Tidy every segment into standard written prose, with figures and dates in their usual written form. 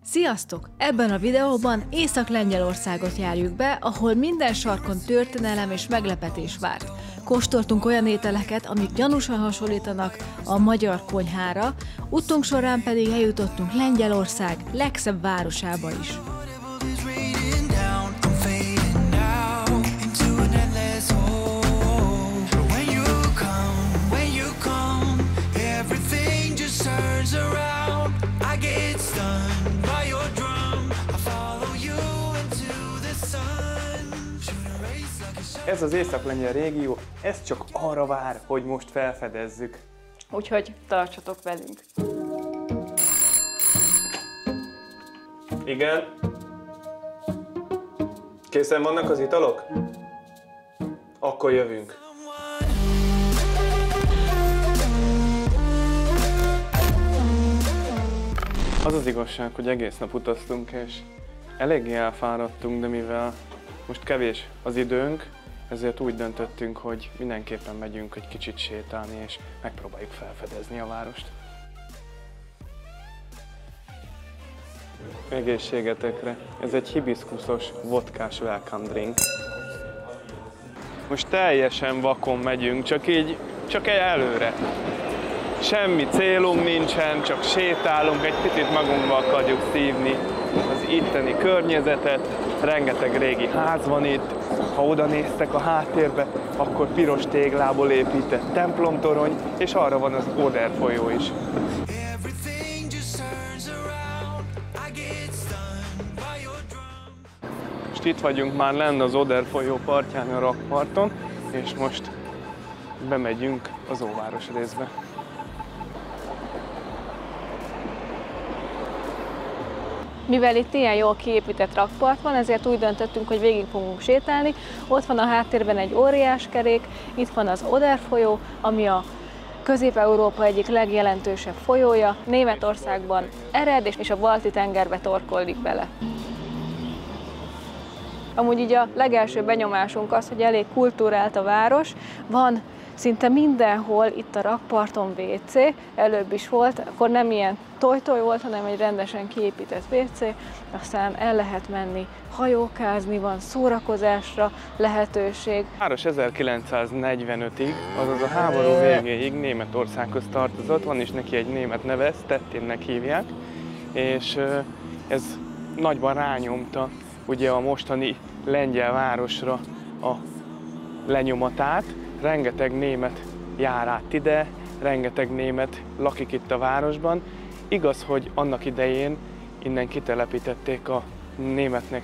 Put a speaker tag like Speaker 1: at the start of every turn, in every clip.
Speaker 1: Sziasztok! Ebben a videóban Észak-Lengyelországot járjuk be, ahol minden sarkon történelem és meglepetés várt. Kóstoltunk olyan ételeket, amik gyanúsan hasonlítanak a magyar konyhára, utunk során pedig eljutottunk Lengyelország legszebb városába is.
Speaker 2: Ez az észak-lengyel régió, ez csak arra vár, hogy most felfedezzük.
Speaker 1: Úgyhogy tartsatok velünk!
Speaker 2: Igen? Készen vannak az italok? Akkor jövünk. Az az igazság, hogy egész nap utaztunk, és eléggé elfáradtunk, de mivel most kevés az időnk, ezért úgy döntöttünk, hogy mindenképpen megyünk egy kicsit sétálni, és megpróbáljuk felfedezni a várost. Egészségetekre! Ez egy hibiszkuszos, vodkás welcome drink. Most teljesen vakon megyünk, csak előre. Semmi célunk nincsen, csak sétálunk, egy picit magunkba akarjuk szívni az itteni környezetet. Rengeteg régi ház van itt, ha oda néztek a háttérbe, akkor piros téglából épített templomtorony, és arra van az Oder folyó is. Most itt vagyunk már lenn az Oder folyó partján, a rakparton, és most bemegyünk az óváros részbe.
Speaker 1: Mivel itt ilyen jól kiépített rakpart van, ezért úgy döntöttünk, hogy végig fogunk sétálni. Ott van a háttérben egy óriás kerék, itt van az Oder folyó, ami a Közép-Európa egyik legjelentősebb folyója. Németországban ered, és a Balti-tengerbe torkollik bele. Amúgy így a legelső benyomásunk az, hogy elég kulturált a város. Van szinte mindenhol itt a rakparton WC, előbb is volt, akkor nem ilyen toj-toj volt, hanem egy rendesen kiépített WC, aztán el lehet menni hajókázni, van szórakozásra lehetőség.
Speaker 2: A város 1945-ig, azaz a háború végéig Németországhoz tartozott, van is neki egy német neve, Stettinnek hívják, és ez nagyban rányomta ugye a mostani lengyel városra a lenyomatát. Rengeteg német jár át ide, rengeteg német lakik itt a városban. Igaz, hogy annak idején innen kitelepítették a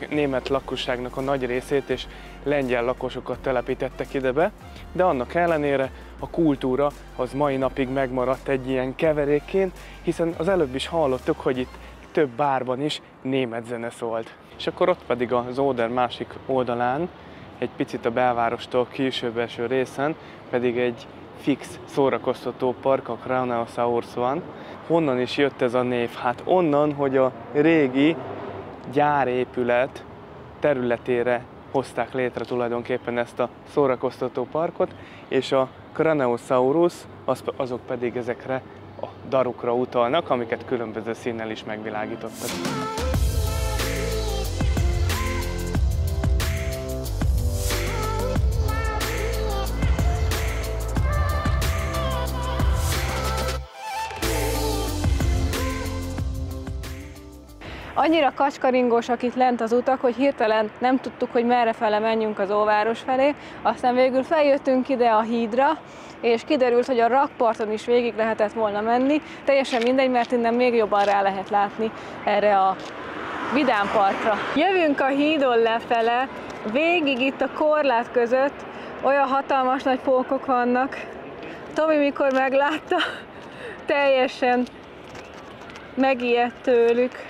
Speaker 2: német lakosságnak a nagy részét, és lengyel lakosokat telepítettek idebe, de annak ellenére a kultúra az mai napig megmaradt egy ilyen keverékként, hiszen az előbb is hallottuk, hogy itt több bárban is német zene szólt. És akkor ott pedig az Oder másik oldalán, egy picit a belvárostól később eső részen pedig egy fix szórakoztató park, a Kranausaurus van. Honnan is jött ez a név? Hát onnan, hogy a régi gyárépület területére hozták létre tulajdonképpen ezt a szórakoztató parkot, és a Kranausaurus azok pedig ezekre a darukra utalnak, amiket különböző színnel is megvilágítottak.
Speaker 1: Annyira kacskaringósak itt lent az utak, hogy hirtelen nem tudtuk, hogy merrefele menjünk az óváros felé. Aztán végül feljöttünk ide a hídra, és kiderült, hogy a rakparton is végig lehetett volna menni. Teljesen mindegy, mert innen még jobban rá lehet látni erre a vidám partra. Jövünk a hídon lefele, végig itt a korlát között olyan hatalmas nagy pókok vannak. Tomi, mikor meglátta, teljesen megijedt tőlük.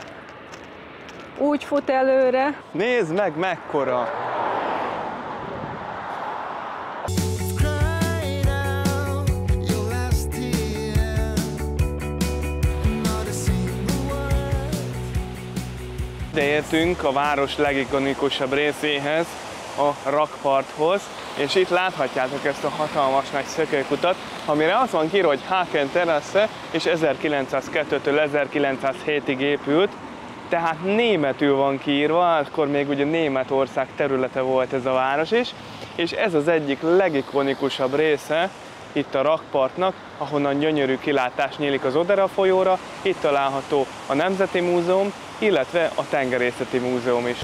Speaker 1: Úgy fut előre.
Speaker 2: Nézd meg, mekkora! De értünk a város legikonikusabb részéhez, a rakparthoz, és itt láthatjátok ezt a hatalmas nagy szökőkutat, amire az van kiírva, hogy Haken Terrasse, és 1902-től 1907-ig épült, tehát németül van kiírva, akkor még ugye Németország területe volt ez a város is, és ez az egyik legikonikusabb része itt a rakpartnak, ahonnan gyönyörű kilátás nyílik az Odera folyóra. Itt található a Nemzeti Múzeum, illetve a Tengerészeti Múzeum is.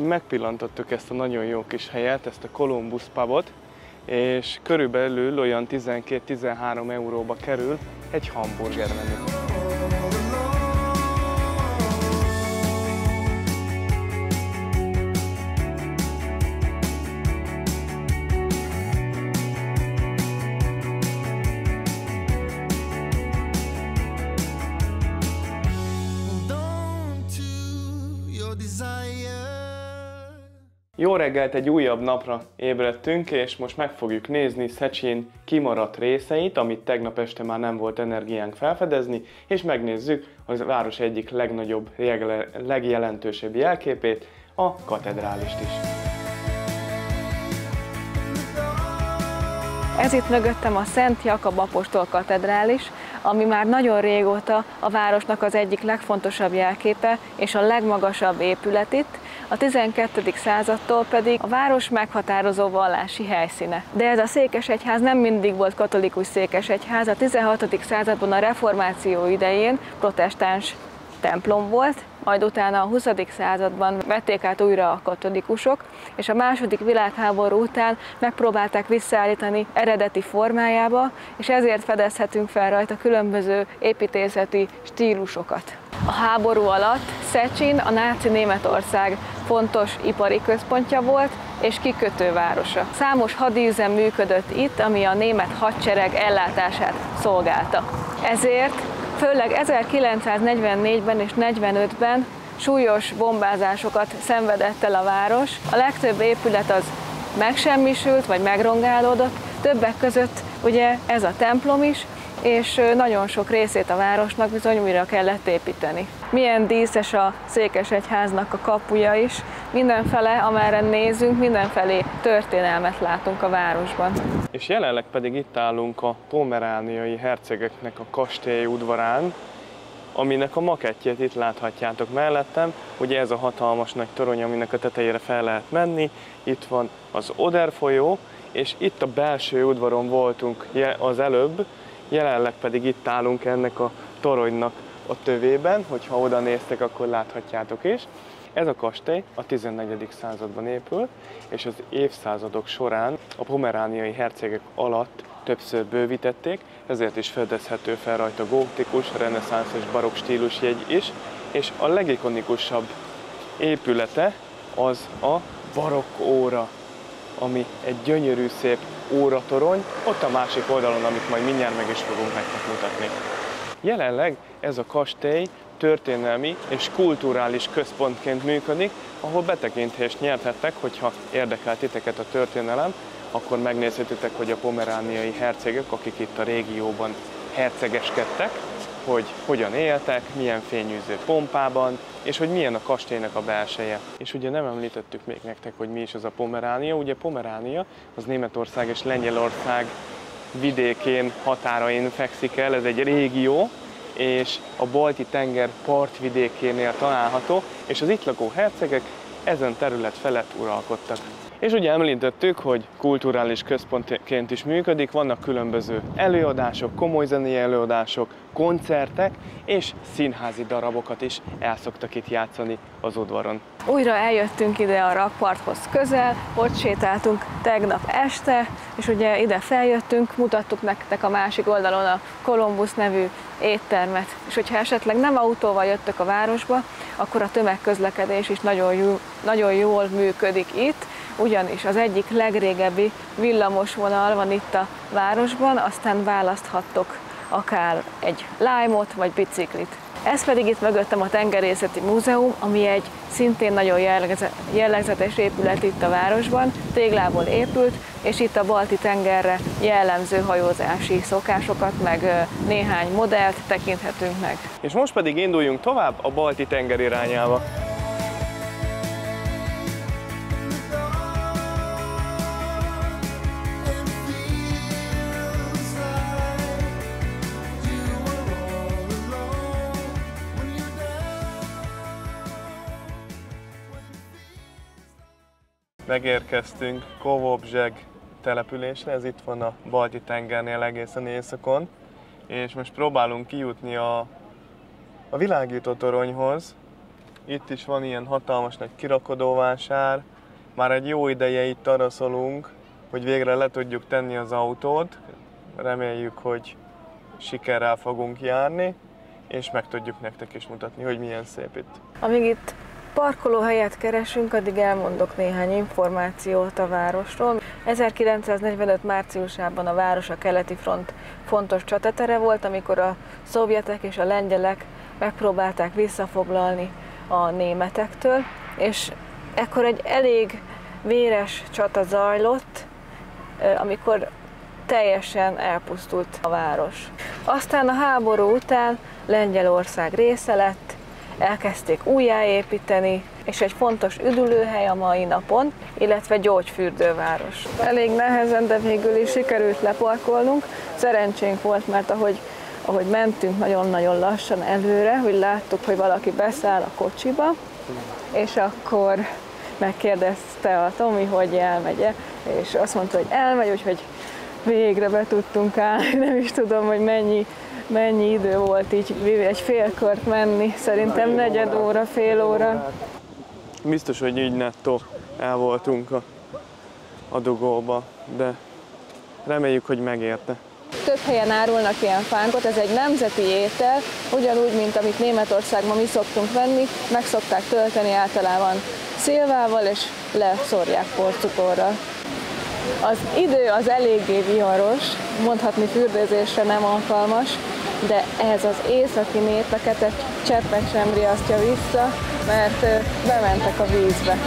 Speaker 2: Megpillantottuk ezt a nagyon jó kis helyet, ezt a Columbus pubot, és körülbelül olyan 12-13 euróba kerül egy hamburger menü. Jó reggelt, egy újabb napra ébredtünk, és most meg fogjuk nézni Szecsin kimaradt részeit, amit tegnap este már nem volt energiánk felfedezni, és megnézzük a város egyik legnagyobb, legjelentősebb jelképét, a katedrálist is.
Speaker 1: Ez itt mögöttem a Szent Jakab apostol katedrális, ami már nagyon régóta a városnak az egyik legfontosabb jelképe és a legmagasabb épület itt, a 12. századtól pedig a város meghatározó vallási helyszíne. De ez a székesegyház nem mindig volt katolikus székesegyház, a 16. században a reformáció idején protestáns templom volt, majd utána a 20. században vették át újra a katolikusok, és a II. Világháború után megpróbálták visszaállítani eredeti formájába, és ezért fedezhetünk fel rajta különböző építészeti stílusokat. A háború alatt Szecsin a náci Németország fontos ipari központja volt és kikötővárosa. Számos hadiüzem működött itt, ami a német hadsereg ellátását szolgálta. Ezért főleg 1944-ben és 45-ben súlyos bombázásokat szenvedett el a város. A legtöbb épület az megsemmisült vagy megrongálódott, többek között ugye ez a templom is, és nagyon sok részét a városnak bizony újra kellett építeni. Milyen díszes a székesegyháznak a kapuja is, mindenfele, amerre nézünk, mindenfelé történelmet látunk a városban.
Speaker 2: És jelenleg pedig itt állunk a pomerániai hercegeknek a kastély udvarán, aminek a makettjét itt láthatjátok mellettem. Ugye ez a hatalmas nagy torony, aminek a tetejére fel lehet menni. Itt van az Oder folyó, és itt a belső udvaron voltunk az előbb, jelenleg pedig itt állunk ennek a toronynak a tövében, hogyha oda néztek, akkor láthatjátok is. Ez a kastély a 14. században épül, és az évszázadok során a pomerániai hercegek alatt többször bővítették, ezért is fedezhető fel rajta gótikus, reneszánsz és barokk stílusjegy is, és a legikonikusabb épülete az a barokk óra, ami egy gyönyörű szép óratorony, ott a másik oldalon, amit majd mindjárt meg is fogunk nektek mutatni. Jelenleg ez a kastély történelmi és kulturális központként működik, ahol betekintést nyerhettek, hogyha érdekel titeket a történelem, akkor megnézhetitek, hogy a pomerániai hercegek, akik itt a régióban hercegeskedtek, hogy hogyan éltek, milyen fényűző pompában, és hogy milyen a kastélynak a belseje. És ugye nem említettük még nektek, hogy mi is az a Pomeránia. Ugye Pomeránia az Németország és Lengyelország vidékén, határain fekszik el, ez egy régió, és a Balti-tenger partvidékénél található, és az itt lakó hercegek ezen terület felett uralkodtak. És ugye említettük, hogy kulturális központként is működik, vannak különböző előadások, komoly zenei előadások, koncertek és színházi darabokat is el szoktak itt játszani az udvaron.
Speaker 1: Újra eljöttünk ide a rakparthoz közel, ott sétáltunk tegnap este, és ugye ide feljöttünk, mutattuk nektek a másik oldalon a Columbus nevű éttermet. És hogyha esetleg nem autóval jöttök a városba, akkor a tömegközlekedés is nagyon jól működik itt, ugyanis az egyik legrégebbi villamosvonal van itt a városban, aztán választhattok akár egy Lime-ot vagy biciklit. Ez pedig itt mögöttem a Tengerészeti Múzeum, ami egy szintén nagyon jellegzetes épület itt a városban, téglából épült, és itt a Balti-tengerre jellemző hajózási szokásokat, meg néhány modellt tekinthetünk meg.
Speaker 2: És most pedig induljunk tovább a Balti-tenger irányába. Megérkeztünk Kovobzseg településre, ez itt van a Balti-tengernél egészen északon, és most próbálunk kijutni a világító toronyhoz. Itt is van ilyen hatalmas nagy kirakodóvásár, már egy jó ideje itt araszolunk, hogy végre le tudjuk tenni az autót, reméljük, hogy sikerrel fogunk járni, és meg tudjuk nektek is mutatni, hogy milyen szép itt.
Speaker 1: Amíg itt parkolóhelyet keresünk, addig elmondok néhány információt a városról. 1945. márciusában a város a keleti front fontos csatatere volt, amikor a szovjetek és a lengyelek megpróbálták visszafoglalni a németektől, és ekkor egy elég véres csata zajlott, amikor teljesen elpusztult a város. Aztán a háború után Lengyelország része lett, elkezdték újjáépíteni, és egy fontos üdülőhely a mai napon, illetve gyógyfürdőváros. Elég nehezen, de végül is sikerült leparkolnunk. Szerencsénk volt, mert ahogy mentünk nagyon-nagyon lassan előre, hogy láttuk, hogy valaki beszáll a kocsiba, és akkor megkérdezte a Tomi, hogy elmegy-e, és azt mondta, hogy elmegy, úgyhogy végre be tudtunk állni. Nem is tudom, hogy mennyi idő volt így egy fél kört menni, szerintem negyed óra, fél óra.
Speaker 2: Biztos, hogy így nettó el voltunk a dugóba, de reméljük, hogy megérte.
Speaker 1: Több helyen árulnak ilyen fánkot, ez egy nemzeti étel, ugyanúgy, mint amit Németországban mi szoktunk venni, meg szokták tölteni általában szilvával, és leszórják porcukorral. Az idő az eléggé viharos, mondhatni fürdőzésre nem alkalmas, de ez az északi népeket egy cseppet sem riasztja vissza, mert bementek a vízbe.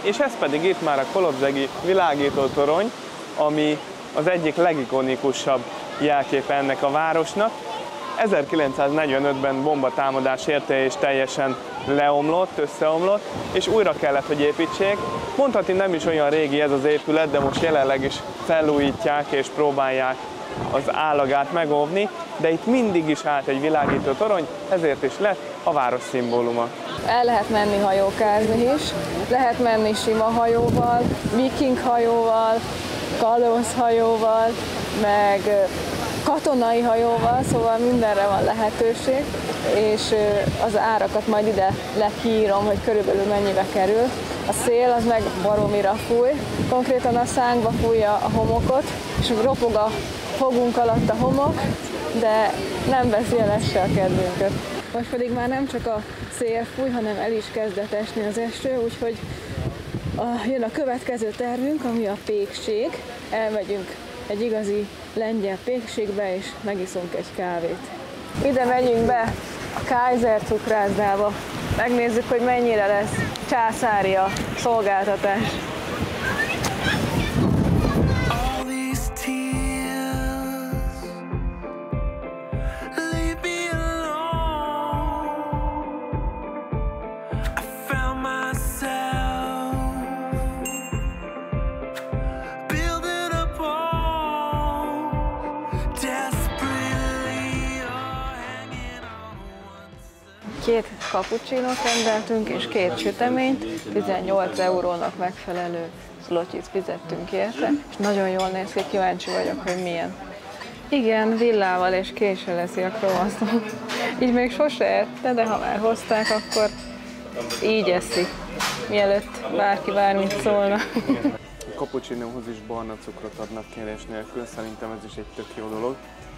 Speaker 2: És ez pedig itt már a Kovobzsegi világító torony, ami az egyik legikonikusabb jelképe ennek a városnak. 1945-ben bombatámadás érte és teljesen leomlott, összeomlott, és újra kellett, hogy építsék. Mondhatni nem is olyan régi ez az épület, de most jelenleg is felújítják és próbálják az állagát megóvni, de itt mindig is állt egy világító torony, ezért is lett a város szimbóluma.
Speaker 1: El lehet menni hajókázni is, lehet menni sima hajóval, viking hajóval, kalózhajóval, meg katonai hajóval, szóval mindenre van lehetőség, és az árakat majd ide lekírom, hogy körülbelül mennyibe kerül. A szél az meg baromira fúj, konkrétan a szánkba fújja a homokot, és ropog a fogunk alatt a homok, de nem veszi el ez se a kedvünket. Most pedig már nem csak a szél fúj, hanem el is kezdett esni az eső, úgyhogy jön a következő tervünk, ami a pékség. Elmegyünk egy igazi lengyel pékségbe, és megiszunk egy kávét. Ide megyünk be a Kaiser cukrászdába. Megnézzük, hogy mennyire lesz császári a szolgáltatás. Két cappuccinót rendeltünk és két süteményt, 18 eurónak megfelelő zlotyit fizettünk érte, és nagyon jól néz ki, kíváncsi vagyok, hogy milyen. Igen, villával és késsel eszi a croissant. Így még sose ette, de ha már hozták, akkor így eszi, mielőtt bárki bármit szólna.
Speaker 2: A cappuccinóhoz is barna cukrot adnak kérés nélkül, szerintem ez is egy tök jó dolog.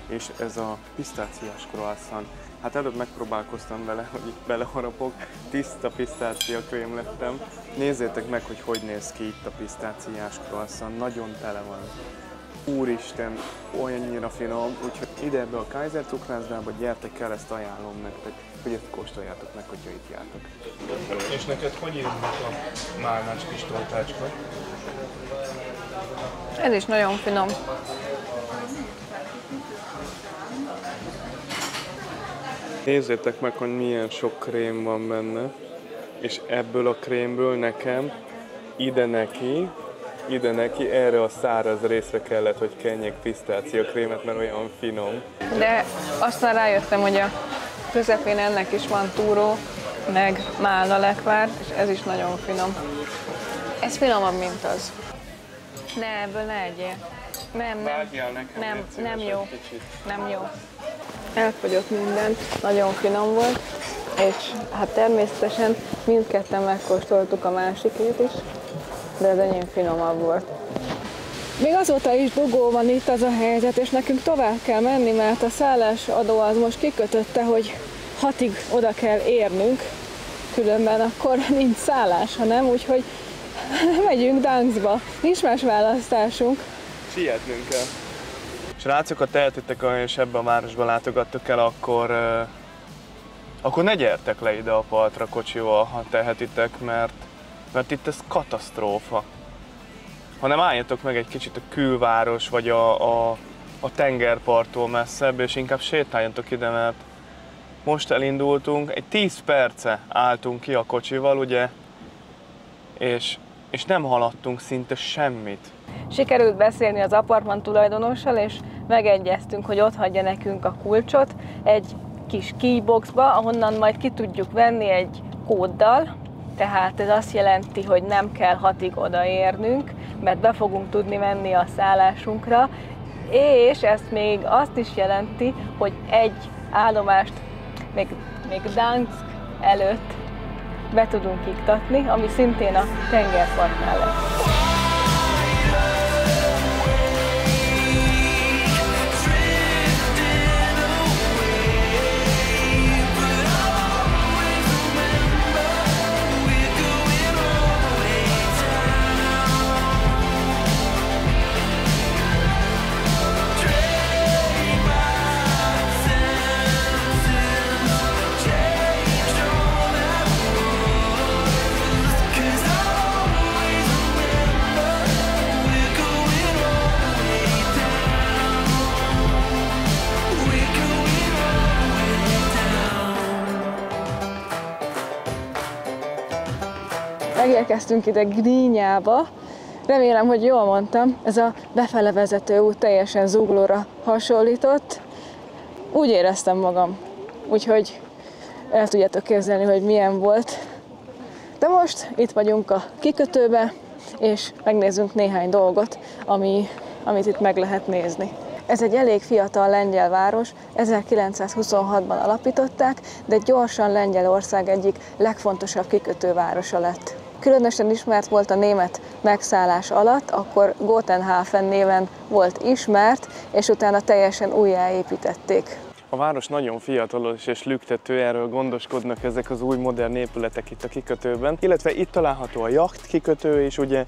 Speaker 2: És ez a pisztáciás croissant. Hát előbb megpróbálkoztam vele, hogy itt beleharapok, tiszta pisztáciakrém lettem. Nézzétek meg, hogy néz ki itt a pisztáciás croissant, nagyon tele van. Úristen, olyannyira finom, úgyhogy ide ebbe a Kaiser cukrászdába gyertek el, ezt ajánlom nektek, hogy ezt kóstoljátok meg, hogyha itt jártok. És neked hogy ízlik a málnás kis tortácska?
Speaker 1: Ez is nagyon finom.
Speaker 2: Nézzétek meg, hogy milyen sok krém van benne, és ebből a krémből nekem ide neki, erre a száraz részre kellett, hogy kenjek pisztáciakrémet, mert olyan finom.
Speaker 1: De aztán rájöttem, hogy a közepén ennek is van túró, meg málna lekvár, és ez is nagyon finom. Ez finomabb, mint az. Ne, ebből ne egyél. Nem jó. Nem jó. Elfogyott minden, nagyon finom volt, és hát természetesen mindketten megkóstoltuk a másikét is, de az enyém finomabb volt. Még azóta is dugó van itt az a helyzet, és nekünk tovább kell menni, mert a szállásadó az most kikötötte, hogy 6-ig oda kell érnünk, különben akkor nincs szállás, hanem úgyhogy megyünk Danskba. Nincs más választásunk.
Speaker 2: Sietnünk kell. Srácok, ha tehetitek, és ebbe a városba látogattok el, akkor ne gyertek le ide a partra kocsival, ha tehetitek, mert itt ez katasztrófa. Hanem álljatok meg egy kicsit a külváros, vagy a tengerparttól messzebb, és inkább sétáljatok ide, mert most elindultunk, egy 10 perce álltunk ki a kocsival, ugye, és nem haladtunk szinte semmit.
Speaker 1: Sikerült beszélni az apartman tulajdonossal, és megegyeztünk, hogy ott hagyja nekünk a kulcsot egy kis keyboxba, ahonnan majd ki tudjuk venni egy kóddal, tehát ez azt jelenti, hogy nem kell 6-ig odaérnünk, mert be fogunk tudni menni a szállásunkra, és ezt még azt is jelenti, hogy egy állomást még Dansk előtt be tudunk iktatni, ami szintén a tengerpartnál lesz. Megérkeztünk ide Gdyniába. Remélem, hogy jól mondtam. Ez a befele vezető út teljesen Zuglóra hasonlított. Úgy éreztem magam. Úgyhogy el tudjátok képzelni, hogy milyen volt. De most itt vagyunk a kikötőbe, és megnézzünk néhány dolgot, amit itt meg lehet nézni. Ez egy elég fiatal lengyel város, 1926-ban alapították, de gyorsan Lengyelország egyik legfontosabb kikötővárosa lett. Különösen ismert volt a német megszállás alatt, akkor Gotenhafen néven volt ismert, és utána teljesen újjáépítették.
Speaker 2: A város nagyon fiatalos és lüktető, erről gondoskodnak ezek az új modern épületek itt a kikötőben. Illetve itt található a jacht kikötő, és ugye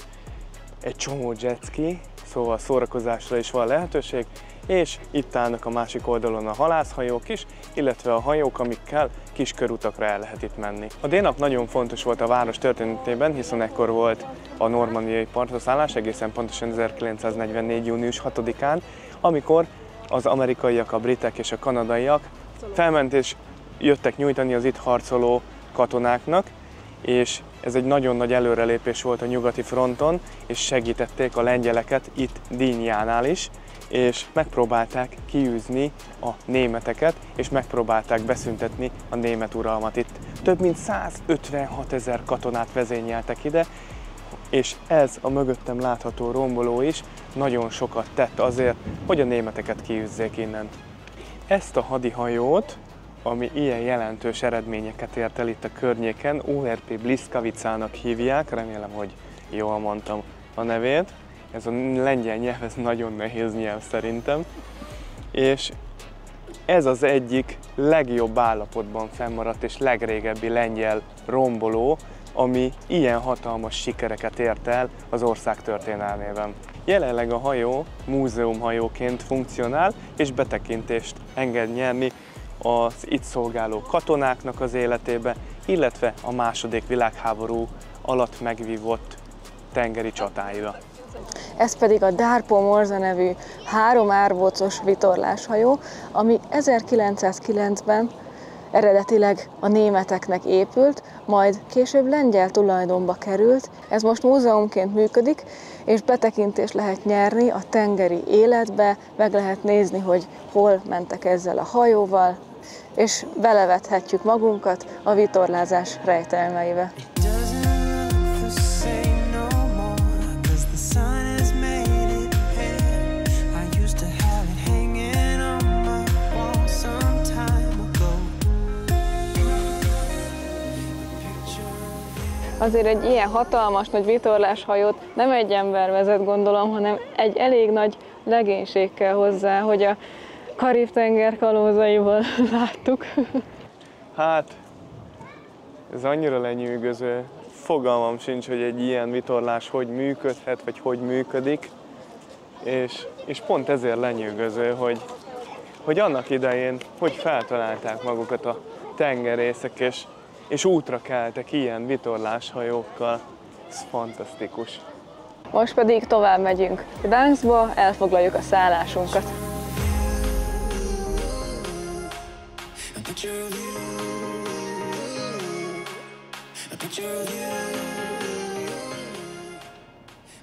Speaker 2: egy csomó jetski, szóval szórakozásra is van lehetőség, és itt állnak a másik oldalon a halászhajók is, illetve a hajók, amikkel kis körutakra el lehet itt menni. A D-nap nagyon fontos volt a város történetében, hiszen ekkor volt a normandiai partraszállás, egészen pontosan 1944. június 6-án, amikor az amerikaiak, a britek és a kanadaiak felment és jöttek nyújtani az itt harcoló katonáknak, és ez egy nagyon nagy előrelépés volt a nyugati fronton, és segítették a lengyeleket itt Gdyniánál is, és megpróbálták kiűzni a németeket, és megpróbálták beszüntetni a német uralmat itt. Több mint 156 000 katonát vezényeltek ide, és ez a mögöttem látható romboló is nagyon sokat tett azért, hogy a németeket kiűzzék innen. Ezt a hadihajót ami ilyen jelentős eredményeket ért el itt a környéken, ORP Bliskavicának hívják, remélem, hogy jól mondtam a nevét. Ez a lengyel nyelv, ez nagyon nehéz nyelv szerintem. És ez az egyik legjobb állapotban fennmaradt és legrégebbi lengyel romboló, ami ilyen hatalmas sikereket ért el az ország történelmében. Jelenleg a hajó múzeumhajóként funkcionál, és betekintést enged nyerni az itt szolgáló katonáknak az életébe, illetve a II. Világháború alatt megvívott tengeri csatáira.
Speaker 1: Ez pedig a Darpo Morza nevű 3 árbocos vitorláshajó, ami 1909-ben eredetileg a németeknek épült, majd később lengyel tulajdonba került. Ez most múzeumként működik, és betekintést lehet nyerni a tengeri életbe, meg lehet nézni, hogy hol mentek ezzel a hajóval, és belevethetjük magunkat a vitorlázás rejtelmeibe. Azért egy ilyen hatalmas nagy vitorláshajót nem egy ember vezet, gondolom, hanem egy elég nagy legénység kell hozzá, hogy a Karib-tenger kalózaival láttuk.
Speaker 2: Hát, ez annyira lenyűgöző. Fogalmam sincs, hogy egy ilyen vitorlás hogy működhet, vagy hogy működik. És pont ezért lenyűgöző, hogy annak idején hogy feltalálták magukat a tengerészek, és útra keltek ilyen vitorláshajókkal. Ez fantasztikus.
Speaker 1: Most pedig tovább megyünk Gdańskba, elfoglaljuk a szállásunkat.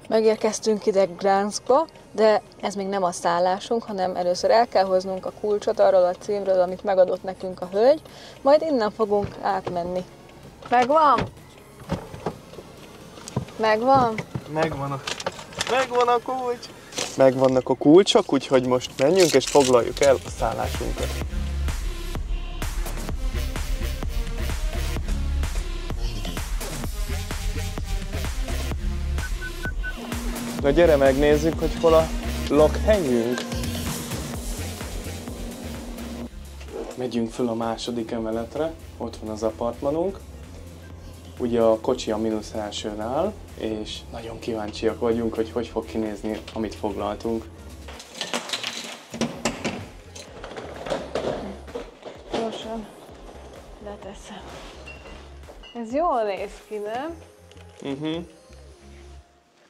Speaker 1: Megérkeztünk ide Gdańskba, de ez még nem a szállásunk, hanem először el kell hoznunk a kulcsot arról a címről, amit megadott nekünk a hölgy, majd innen fogunk átmenni. Megvan? Megvan?
Speaker 2: Megvan a kulcs! Megvannak a kulcsok, úgyhogy most menjünk és foglaljuk el a szállásunkat. Na gyere, megnézzük, hogy hol a lakhelyünk. Megyünk föl a második emeletre, ott van az apartmanunk. Ugye a kocsi a -1-n áll, és nagyon kíváncsiak vagyunk, hogy hogy fog kinézni, amit foglaltunk.
Speaker 1: Gyorsan leteszem. Ez jól néz ki, nem?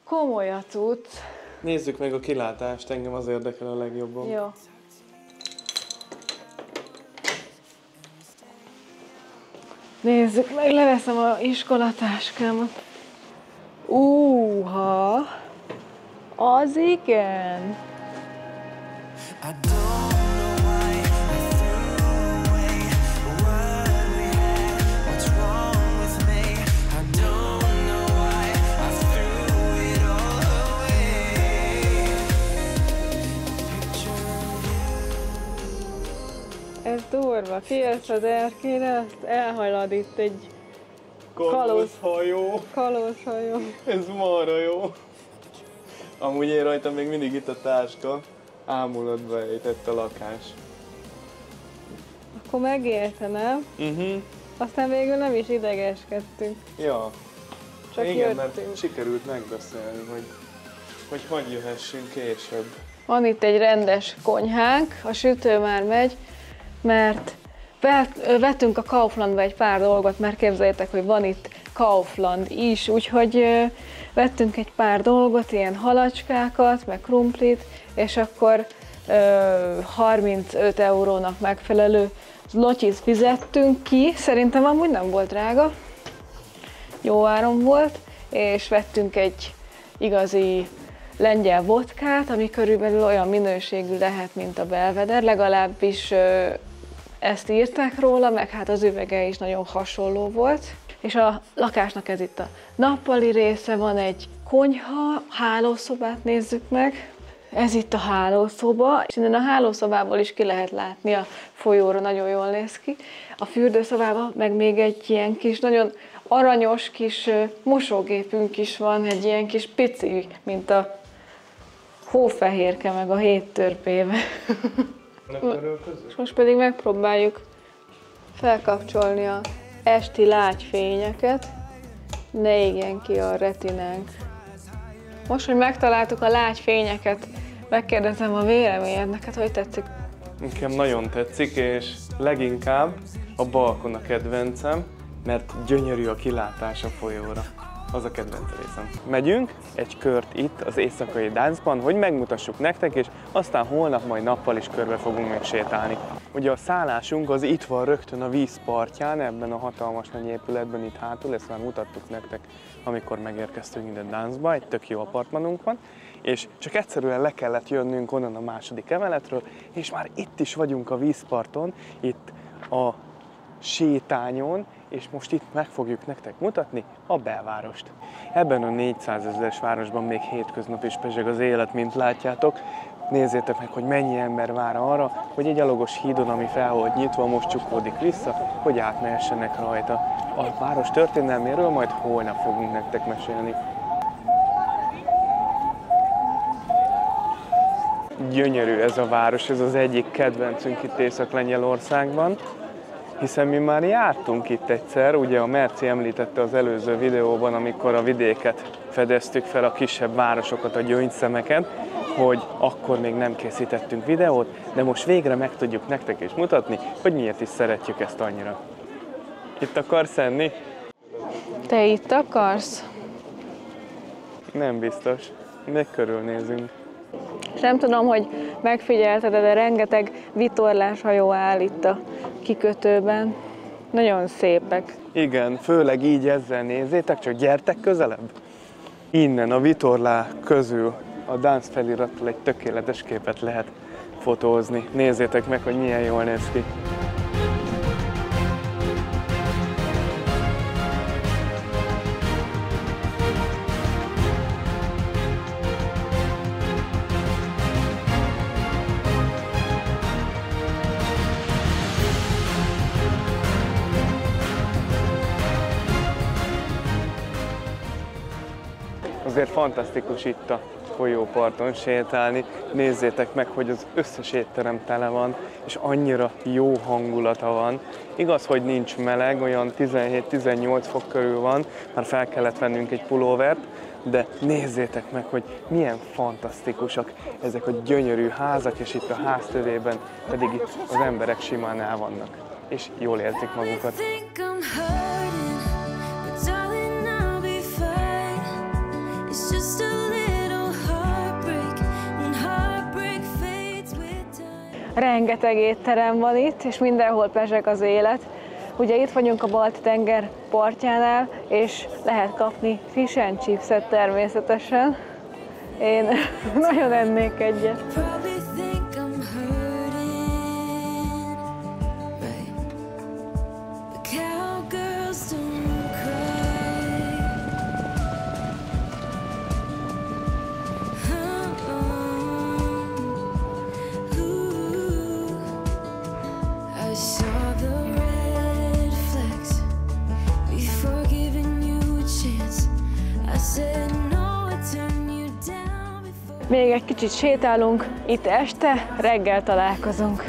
Speaker 1: Komoly a cucc.
Speaker 2: Nézzük meg a kilátást, engem az érdekel a legjobban.
Speaker 1: Jó. Nézzük meg, leveszem a iskolatáskámat. Az igen! Ez durva, kijössz az erkére, azt elhajlad itt egy kalózhajó.
Speaker 2: Ez marha jó. Amúgy én rajtam még mindig itt a táska, ámulatba ejtett a lakás.
Speaker 1: Akkor megélte, nem? Aztán végül nem is idegeskedtünk.
Speaker 2: Ja.
Speaker 1: Csak
Speaker 2: igen,
Speaker 1: jöttünk.
Speaker 2: mert sikerült megbeszélni, hogy jöhessünk később.
Speaker 1: Van itt egy rendes konyhánk, a sütő már megy, mert vettünk a Kauflandba egy pár dolgot, mert képzeljétek, hogy van itt Kaufland is, úgyhogy vettünk egy pár dolgot, ilyen halacskákat, meg krumplit, és akkor 35 eurónak megfelelő zlotyit fizettünk ki, szerintem amúgy nem volt drága, jó áron volt, és vettünk egy igazi lengyel vodkát, ami körülbelül olyan minőségű lehet, mint a Belvedere, legalábbis ezt írták róla, meg hát az üvege is nagyon hasonló volt. És a lakásnak ez itt a nappali része, van egy konyha, hálószobát nézzük meg. Ez itt a hálószoba, és innen a hálószobából is ki lehet látni a folyóra, nagyon jól néz ki. A fürdőszobában meg még egy ilyen kis, nagyon aranyos kis mosógépünk is van, egy ilyen kis pici, mint a hófehérke meg a 7 törpéve. És most pedig megpróbáljuk felkapcsolni a esti lágyfényeket, ne égjen ki a retinánk. Most, hogy megtaláltuk a lágyfényeket, megkérdezem a véleményed, neked hogy tetszik?
Speaker 2: Nekem nagyon tetszik, és leginkább a balkon a kedvencem, mert gyönyörű a kilátás a folyóra. Az a kedvenc részem. Megyünk egy kört itt az éjszakai dáncban, hogy megmutassuk nektek, és aztán holnap majd nappal is körbe fogunk még sétálni. Ugye a szállásunk az itt van rögtön a víz partján, ebben a hatalmas nagy épületben itt hátul, ezt már mutattuk nektek, amikor megérkeztünk ide Danszba, egy tök jó apartmanunk van, és csak egyszerűen le kellett jönnünk onnan a második emeletről, és már itt is vagyunk a vízparton, itt a sétányon, és most itt meg fogjuk nektek mutatni a belvárost. Ebben a 400 000-es városban még hétköznap is pezseg az élet, mint látjátok. Nézzétek meg, hogy mennyi ember vár arra, hogy egy gyalogos hídon, ami fel volt nyitva, most csukódik vissza, hogy átmehessenek rajta. A város történelméről majd holnap fogunk nektek mesélni. Gyönyörű ez a város, ez az egyik kedvencünk itt Észak-Lengyelországban, hiszen mi már jártunk itt egyszer, ugye a Merci említette az előző videóban, amikor a vidéket fedeztük fel, a kisebb városokat, a gyöngyszemeket, hogy akkor még nem készítettünk videót, de most végre meg tudjuk nektek is mutatni, hogy miért is szeretjük ezt annyira. Itt akarsz enni?
Speaker 1: Te itt akarsz?
Speaker 2: Nem biztos. Még körülnézünk.
Speaker 1: És nem tudom, hogy megfigyelted, de rengeteg vitorláshajó áll itt a kikötőben. Nagyon szépek.
Speaker 2: Igen, főleg így ezzel nézzétek, csak gyertek közelebb. Innen a vitorlá közül a Dance felirattal egy tökéletes képet lehet fotózni. Nézzétek meg, hogy milyen jól néz ki. Azért fantasztikus itt a folyóparton sétálni. Nézzétek meg, hogy az összes étterem tele van, és annyira jó hangulata van. Igaz, hogy nincs meleg, olyan 17-18 fok körül van, már fel kellett vennünk egy pulóvert, de nézzétek meg, hogy milyen fantasztikusak ezek a gyönyörű házak, és itt a háztövében pedig itt az emberek simán el vannak, és jól érzik magukat.
Speaker 1: Rengeteg étterem van itt, és mindenhol pezseg az élet. Ugye itt vagyunk a Balti-tenger partjánál, és lehet kapni fish and chipset természetesen. Én nagyon ennék egyet. Még egy kicsit sétálunk, itt este, reggel találkozunk.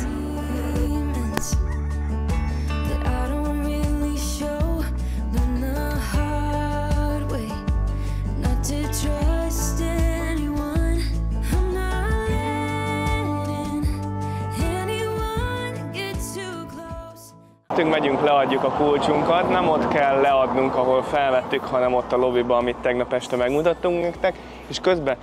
Speaker 2: Megyünk, leadjuk a kulcsunkat, nem ott kell leadnunk, ahol felvettük, hanem ott a lobbyba, amit tegnap este megmutattunk nektek, és közben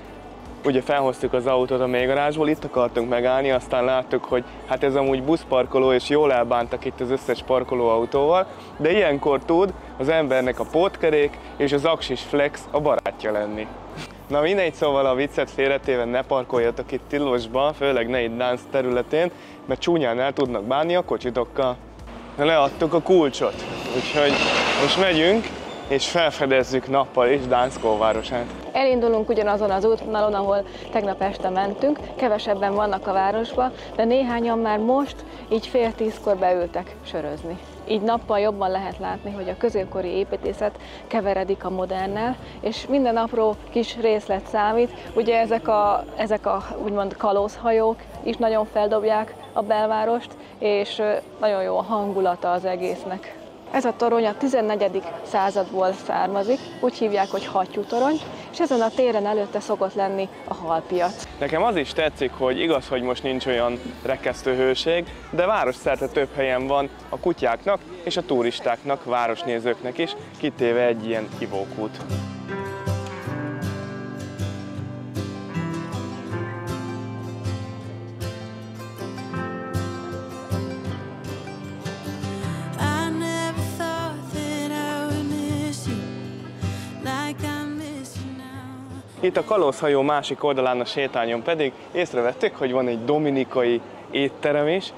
Speaker 2: ugye felhoztuk az autót a mélygarázsból, itt akartunk megállni, aztán láttuk, hogy hát ez amúgy buszparkoló, és jól elbántak itt az összes parkolóautóval, de ilyenkor tud az embernek a pótkerék és az aksis flex a barátja lenni. Na mindegy, szóval a viccet félretéve ne parkoljatok itt tilosba, főleg ne itt Dance területén, mert csúnyán el tudnak bánni a kocsitokkal. Leadtuk a kulcsot, úgyhogy most megyünk, és felfedezzük nappal is Gdańsk városát.
Speaker 1: Elindulunk ugyanazon az útvonalon, ahol tegnap este mentünk, kevesebben vannak a városban, de néhányan már most így fél 10-kor beültek sörözni. Így nappal jobban lehet látni, hogy a középkori építészet keveredik a modernnel, és minden apró kis részlet számít. Ugye ezek a úgymond kalózhajók is nagyon feldobják a belvárost, és nagyon jó a hangulata az egésznek. Ez a torony a 14. századból származik, úgy hívják, hogy hattyútorony, és ezen a téren előtte szokott lenni a halpiac.
Speaker 2: Nekem az is tetszik, hogy igaz, hogy most nincs olyan rekesztő hőség, de városszerte több helyen van a kutyáknak és a turistáknak, városnézőknek is, kitéve egy ilyen ivókút. Itt a kalózhajó másik oldalán a sétányon pedig észrevettük, hogy van egy dominikai étterem is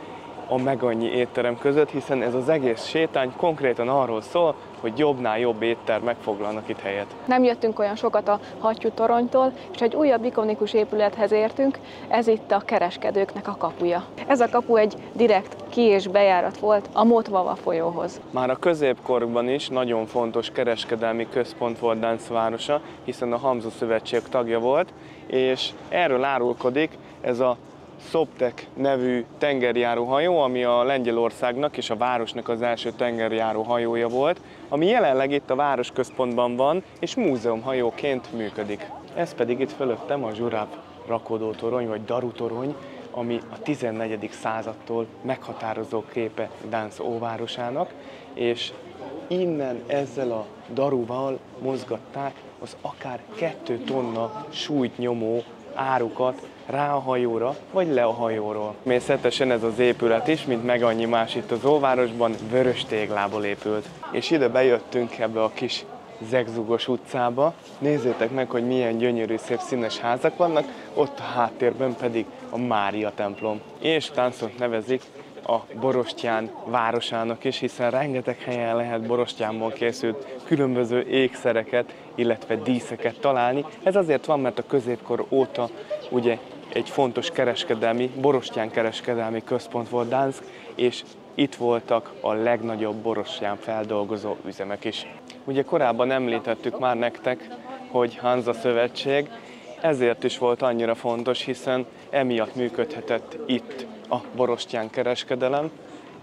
Speaker 2: a megannyi étterem között, hiszen ez az egész sétány konkrétan arról szól, hogy jobbnál jobb éttermek foglalnak itt helyet.
Speaker 1: Nem jöttünk olyan sokat a hattyútoronytól, és egy újabb ikonikus épülethez értünk, ez itt a kereskedőknek a kapuja. Ez a kapu egy direkt ki- és bejárat volt a Motvava folyóhoz.
Speaker 2: Már a középkorban is nagyon fontos kereskedelmi központ volt Gdańsk városa, hiszen a Hamzu Szövetség tagja volt, és erről árulkodik ez a Soptek nevű tengerjáró hajó, ami a Lengyelországnak és a városnak az első tengerjáró hajója volt, ami jelenleg itt a városközpontban van, és múzeumhajóként működik. Ez pedig itt fölöttem a Zsurab rakodótorony, vagy darutorony, ami a 14. századtól meghatározó képe Gdańsk óvárosának, és innen ezzel a daruval mozgatták az akár 2 tonna súlyt nyomó árukat rá a hajóra, vagy le a hajóról. Természetesen ez az épület is, mint meg annyi más itt az óvárosban, vörös téglából épült. És ide bejöttünk ebbe a kis zegzugos utcába. Nézzétek meg, hogy milyen gyönyörű, szép színes házak vannak, ott a háttérben pedig a Mária templom. És Gdańskot nevezik a borostyán városának is, hiszen rengeteg helyen lehet borostyánból készült különböző ékszereket, illetve díszeket találni. Ez azért van, mert a középkor óta ugye egy fontos borostyán kereskedelmi központ volt Gdańsk, és itt voltak a legnagyobb borostyán feldolgozó üzemek is. Ugye korábban említettük már nektek, hogy Hanza Szövetség, ezért is volt annyira fontos, hiszen emiatt működhetett itt a borostyán kereskedelem,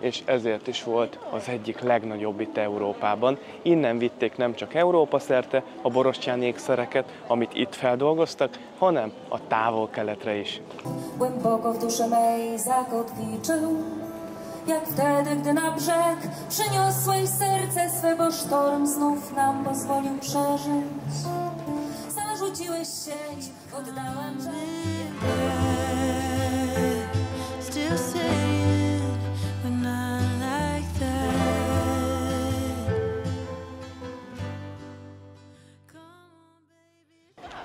Speaker 2: és ezért is volt az egyik legnagyobb itt Európában. Innen vitték nem csak Európa szerte a borostyán ékszereket, amit itt feldolgoztak, hanem a távol-keletre is.
Speaker 3: Jak wtedy, gdy na brzeg przyniosłeś serce swego, sztorm znów nam pozwolił przeżyć. Zarzuciłeś sieć, oddałam Still saying we're not like that.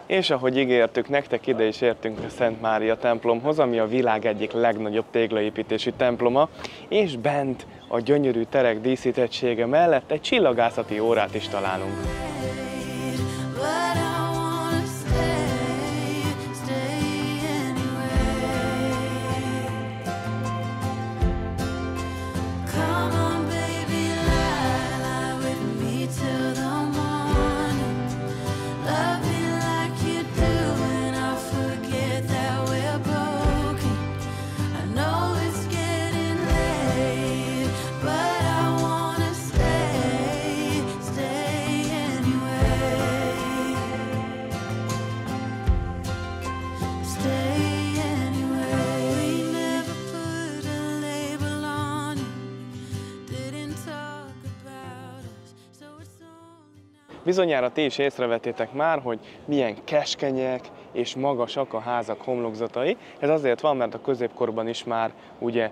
Speaker 2: És ahogy ígértük nektek, ide is értünk a Szent Mária templomhoz, ami a világ egyik legnagyobb téglaépítésű temploma, és bent a gyönyörű terek díszítettsége mellett egy csillagászati órát is találunk. Bizonyára ti is észrevettétek már, hogy milyen keskenyek és magasak a házak homlokzatai. Ez azért van, mert a középkorban is már ugye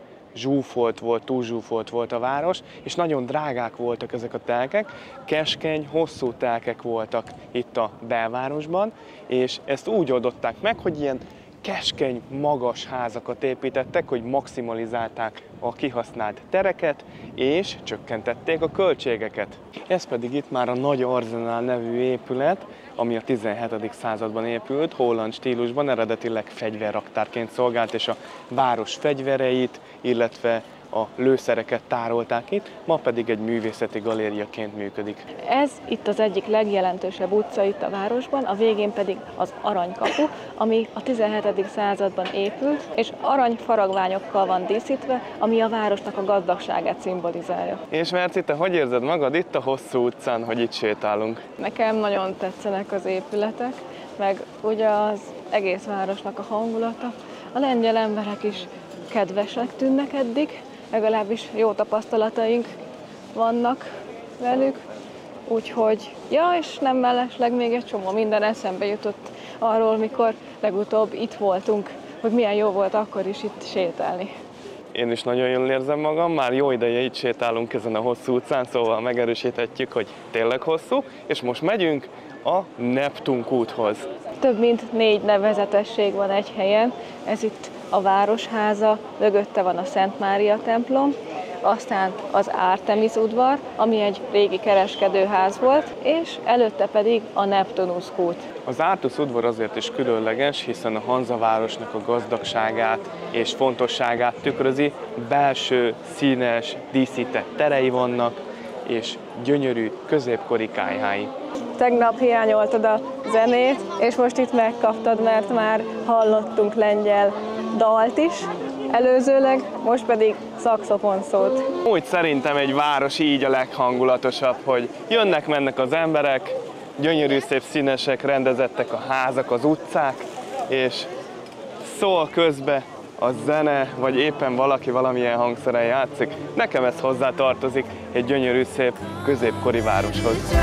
Speaker 2: túlzsúfolt volt a város, és nagyon drágák voltak ezek a telkek. Keskeny, hosszú telkek voltak itt a belvárosban, és ezt úgy oldották meg, hogy ilyen keskeny, magas házakat építettek, hogy maximalizálták a kihasznált tereket, és csökkentették a költségeket. Ez pedig itt már a Nagy Arzenál nevű épület, ami a 17. században épült, holland stílusban, eredetileg fegyverraktárként szolgált, és a város fegyvereit, illetve a lőszereket tárolták itt, ma pedig egy művészeti galériaként működik.
Speaker 1: Ez itt az egyik legjelentősebb utca itt a városban, a végén pedig az Aranykapu, ami a 17. században épült, és aranyfaragványokkal van díszítve, ami a városnak a gazdagságát szimbolizálja.
Speaker 2: És Merci, te hogy érzed magad itt a hosszú utcán, hogy itt sétálunk?
Speaker 1: Nekem nagyon tetszenek az épületek, meg ugye az egész városnak a hangulata. A lengyel emberek is kedvesek tűnnek eddig, legalábbis jó tapasztalataink vannak velük, úgyhogy, és nem mellesleg még egy csomó minden eszembe jutott arról, mikor legutóbb itt voltunk, hogy milyen jó volt akkor is itt sétálni.
Speaker 2: Én is nagyon jól érzem magam, már jó ideje itt sétálunk ezen a hosszú utcán, szóval megerősíthetjük, hogy tényleg hosszú, és most megyünk a Neptun kúthoz.
Speaker 1: Több mint 4 nevezetesség van egy helyen, ez itt a Városháza, mögötte van a Szent Mária templom, aztán az Artemis udvar, ami egy régi kereskedőház volt, és előtte pedig a Neptunus kút.
Speaker 2: Az Artus udvar azért is különleges, hiszen a Hanzavárosnak a gazdagságát és fontosságát tükrözi, belső, színes, díszített terei vannak, és gyönyörű középkori kályhái.
Speaker 1: Tegnap hiányoltad a zenét, és most itt megkaptad, mert már hallottunk lengyel dalt is előzőleg, most pedig szaxofonszót.
Speaker 2: Úgy szerintem egy város így a leghangulatosabb, hogy jönnek-mennek az emberek, gyönyörű szép színesek, rendezettek a házak, az utcák, és szól közbe a zene, vagy éppen valaki valamilyen hangszeren játszik. Nekem ez hozzá tartozik egy gyönyörű szép középkori városhoz.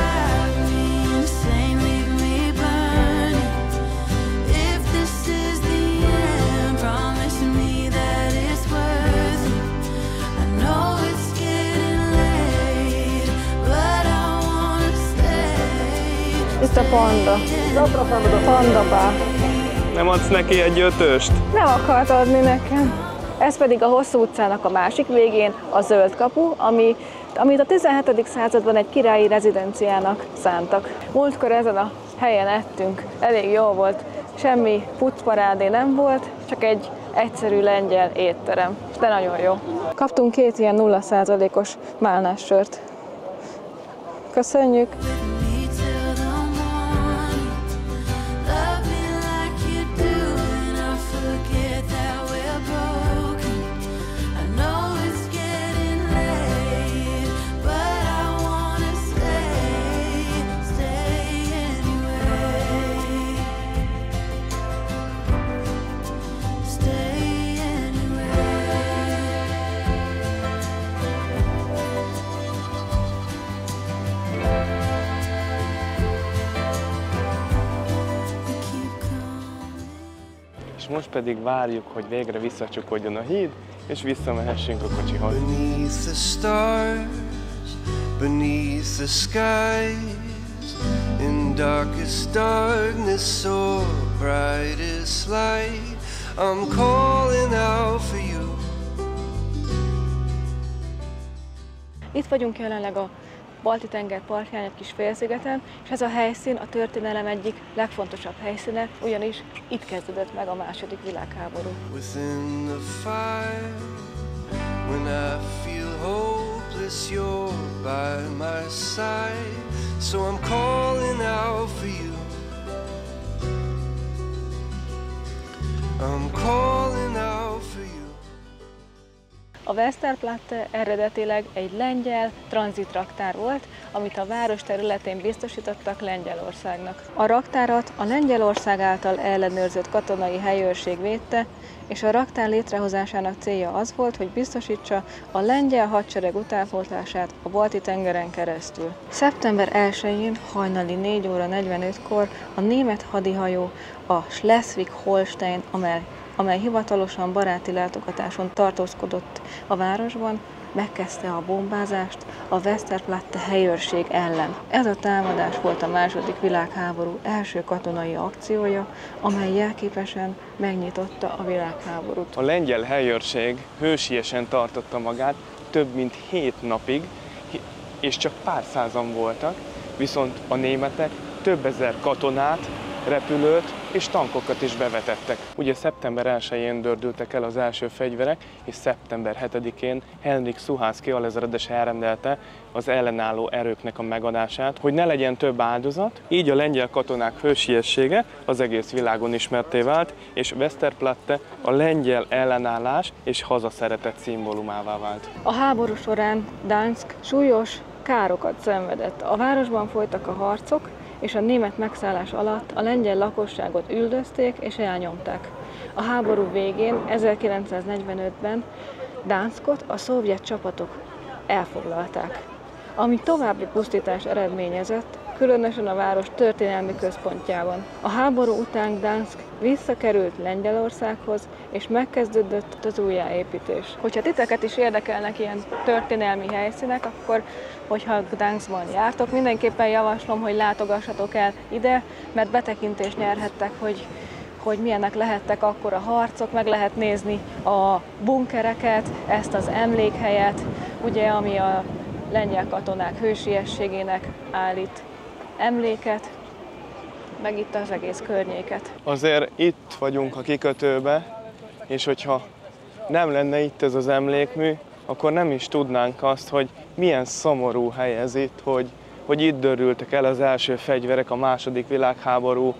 Speaker 1: Itt a panda. Pandabá.
Speaker 2: Nem adsz neki egy 5-öst?
Speaker 1: Nem akart adni nekem. Ez pedig a hosszú utcának a másik végén a Zöld kapu, amit a 17. században egy királyi rezidenciának szántak. Múltkor ezen a helyen ettünk, elég jó volt, semmi pucparádé nem volt, csak egy egyszerű lengyel étterem, de nagyon jó. Kaptunk 2 ilyen 0%-os málnás sört. Köszönjük!
Speaker 2: Most pedig várjuk, hogy végre visszacsukódjon a híd, és visszamehessünk a kocsihoz.
Speaker 4: Beneath the stars, beneath the skies, in darkest darkness or brightest light, I'm calling out for you.
Speaker 1: Itt vagyunk jelenleg a Balti-tenger partján, egy kis félszigeten, és ez a helyszín a történelem egyik legfontosabb helyszíne, ugyanis itt kezdődött meg a II. Világháború.
Speaker 4: Within the fire, when I feel hopeless, you're by my side, so I'm calling out for you. I'm calling out for you.
Speaker 1: A Westerplatte eredetileg egy lengyel tranzitraktár volt, amit a város területén biztosítottak Lengyelországnak. A raktárat a Lengyelország által ellenőrzött katonai helyőrség védte, és a raktár létrehozásának célja az volt, hogy biztosítsa a lengyel hadsereg utánpótlását a Balti-tengeren keresztül. Szeptember 1-én hajnali 4:45-kor a német hadihajó a Schleswig-Holstein, amely hivatalosan baráti látogatáson tartózkodott a városban, megkezdte a bombázást a Westerplatte helyőrség ellen. Ez a támadás volt a II. Világháború első katonai akciója, amely jelképesen megnyitotta a világháborút.
Speaker 2: A lengyel helyőrség hősiesen tartotta magát több mint 7 napig, és csak pár százan voltak, viszont a németek több ezer katonát, repülőt és tankokat is bevetettek. Ugye szeptember 1-én dördültek el az első fegyverek, és szeptember 7-én Henryk Suchalski alezredes elrendelte az ellenálló erőknek a megadását, hogy ne legyen több áldozat. Így a lengyel katonák hősiessége az egész világon ismertté vált, és Westerplatte a lengyel ellenállás és hazaszeretet szimbólumává vált.
Speaker 1: A háború során Gdansk súlyos károkat szenvedett. A városban folytak a harcok, és a német megszállás alatt a lengyel lakosságot üldözték és elnyomták. A háború végén, 1945-ben Gdanskot a szovjet csapatok elfoglalták, ami további pusztítás eredményezett, különösen a város történelmi központjában. A háború után Gdansk visszakerült Lengyelországhoz, és megkezdődött az újjáépítés. Hogyha titeket is érdekelnek ilyen történelmi helyszínek, akkor, hogyha Gdanskban jártok, mindenképpen javaslom, hogy látogassatok el ide, mert betekintést nyerhettek, hogy milyenek lehettek akkor a harcok, meg lehet nézni a bunkereket, ezt az emlékhelyet, ugye, ami a lengyel katonák hősiességének állít emléket, meg itt az egész környéket.
Speaker 2: Azért itt vagyunk a kikötőbe, és hogyha nem lenne itt ez az emlékmű, akkor nem is tudnánk azt, hogy milyen szomorú hely ez itt, hogy itt dörültek el az első fegyverek a II. Világháború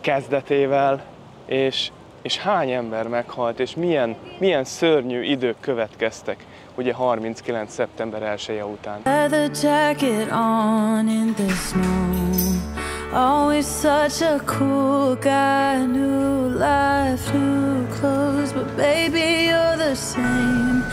Speaker 2: kezdetével, és hány ember meghalt, és milyen szörnyű idők következtek, ugye 39. szeptember 1-e után.
Speaker 5: Leather jacket on in the snow. Always such a cool guy, new life, new clothes, but baby you're the same.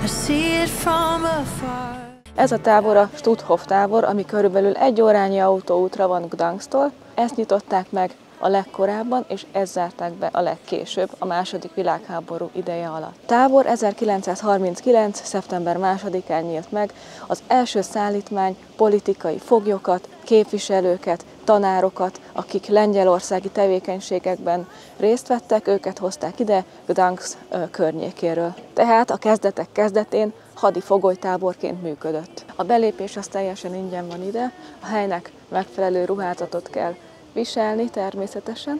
Speaker 5: I see it from afar.
Speaker 1: Ez a tábor a Stutthof tábor, ami körülbelül 1 órányi autóútra van Gdansktól. Ezt nyitották meg a legkorábban, és ezt zárták be a legkésőbb, a II. Világháború ideje alatt. Tábor 1939. szeptember 2-án nyílt meg, az első szállítmány politikai foglyokat, képviselőket, tanárokat, akik lengyelországi tevékenységekben részt vettek, őket hozták ide Gdansk környékéről. Tehát a kezdetek kezdetén hadifogolytáborként működött. A belépés az teljesen ingyen van ide, a helynek megfelelő ruházatot kell viselni természetesen,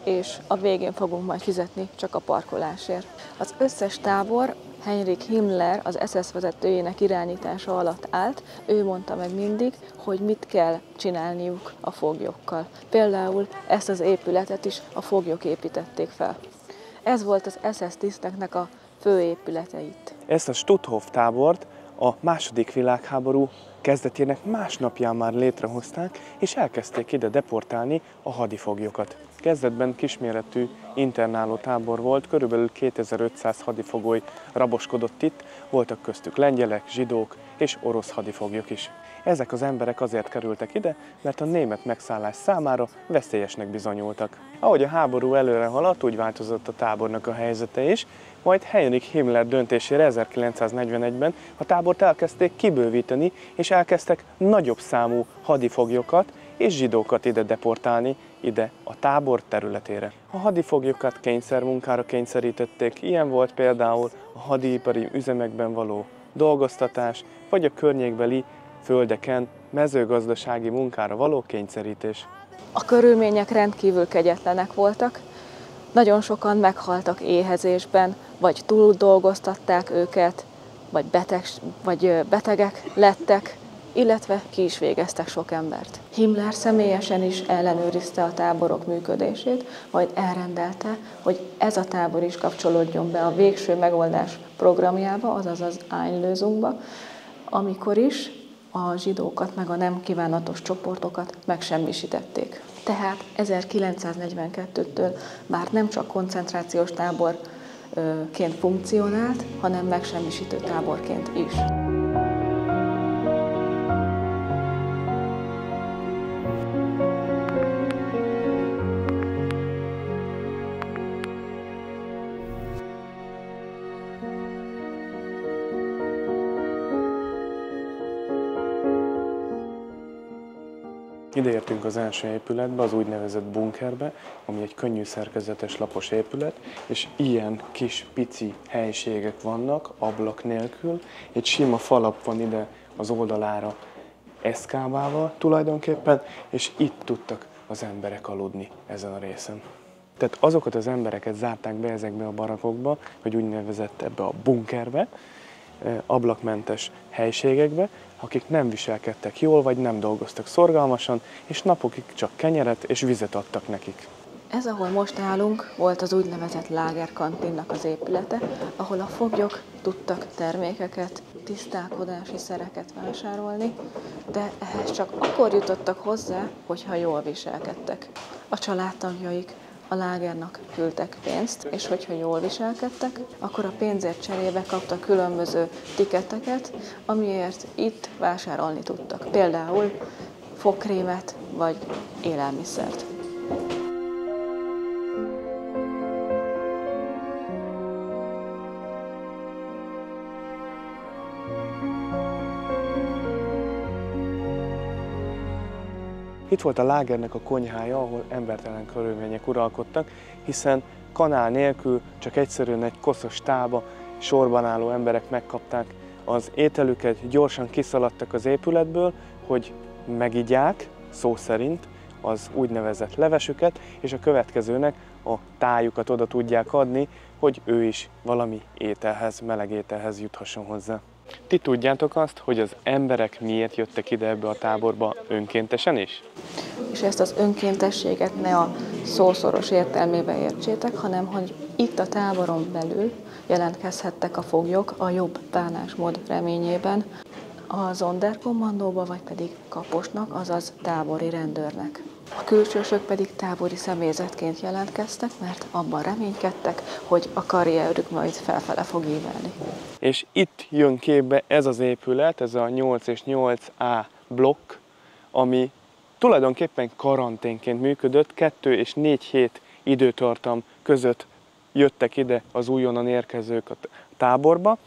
Speaker 1: és a végén fogunk majd fizetni csak a parkolásért. Az összes tábor Heinrich Himmler, az SS vezetőjének irányítása alatt állt, ő mondta meg mindig, hogy mit kell csinálniuk a foglyokkal. Például ezt az épületet is a foglyok építették fel. Ez volt az SS tiszteknek a főépülete itt.
Speaker 2: Ezt a Stutthof tábort a II. Világháború kezdetének másnapján már létrehozták, és elkezdték ide deportálni a hadifoglyokat. Kezdetben kisméretű internáló tábor volt, körülbelül 2500 hadifogoly raboskodott itt, voltak köztük lengyelek, zsidók és orosz hadifoglyok is. Ezek az emberek azért kerültek ide, mert a német megszállás számára veszélyesnek bizonyultak. Ahogy a háború előre haladt, úgy változott a tábornak a helyzete is, majd Heinrich Himmler döntésére 1941-ben a tábort elkezdték kibővíteni, és elkezdtek nagyobb számú hadifoglyokat és zsidókat ide deportálni, ide a tábor területére. A hadifoglyokat kényszermunkára kényszerítették, ilyen volt például a hadipari üzemekben való dolgoztatás, vagy a környékbeli földeken mezőgazdasági munkára való kényszerítés.
Speaker 1: A körülmények rendkívül kegyetlenek voltak, nagyon sokan meghaltak éhezésben, vagy túl dolgoztatták őket, vagy betegek lettek, illetve ki is végeztek sok embert. Himmler személyesen is ellenőrizte a táborok működését, majd elrendelte, hogy ez a tábor is kapcsolódjon be a végső megoldás programjába, azaz az Einlösungba, amikor is a zsidókat meg a nem kívánatos csoportokat megsemmisítették. Tehát 1942-től már nem csak koncentrációs táborként funkcionált, hanem megsemmisítő táborként is.
Speaker 2: Ideértünk az első épületbe, az úgynevezett bunkerbe, ami egy könnyű szerkezetes lapos épület, és ilyen kis pici helyiségek vannak, ablak nélkül. Egy sima falap van ide az oldalára eszkávával tulajdonképpen, és itt tudtak az emberek aludni ezen a részen. Tehát azokat az embereket zárták be ezekbe a barakokba, vagy úgynevezett ebbe a bunkerbe, ablakmentes helységekbe, akik nem viselkedtek jól, vagy nem dolgoztak szorgalmasan, és napokig csak kenyeret és vizet adtak nekik.
Speaker 1: Ez, ahol most állunk, volt az úgynevezett lágerkantinnak az épülete, ahol a foglyok tudtak termékeket, tisztálkodási szereket vásárolni, de ehhez csak akkor jutottak hozzá, hogyha jól viselkedtek. A családtagjaik a lágernak küldtek pénzt, és hogyha jól viselkedtek, akkor a pénzért cserébe kaptak különböző tiketeket, amiért itt vásárolni tudtak. Például fogkrémet vagy élelmiszert.
Speaker 2: Itt volt a lágernek a konyhája, ahol embertelen körülmények uralkodtak, hiszen kanál nélkül csak egyszerűen egy koszos tálba sorban álló emberek megkapták az ételüket, gyorsan kiszaladtak az épületből, hogy megigyák, szó szerint, az úgynevezett levesüket, és a következőnek a tájukat oda tudják adni, hogy ő is valami ételhez, meleg ételhez juthasson hozzá. Ti tudjátok azt, hogy az emberek miért jöttek ide ebbe a táborba önkéntesen is?
Speaker 1: És ezt az önkéntességet ne a szószoros értelmébe értsétek, hanem hogy itt a táboron belül jelentkezhettek a foglyok a jobb bánásmód reményében a Sonderkommandóba, vagy pedig kaposnak, azaz tábori rendőrnek. A külsősök pedig tábori személyzetként jelentkeztek, mert abban reménykedtek, hogy a karrierük majd felfele fog ívelni.
Speaker 2: És itt jön képbe ez az épület, ez a 8 és 8A blokk, ami tulajdonképpen karanténként működött, 2 és 4 hét időtartam között jöttek ide az újonnan érkezők a táborba.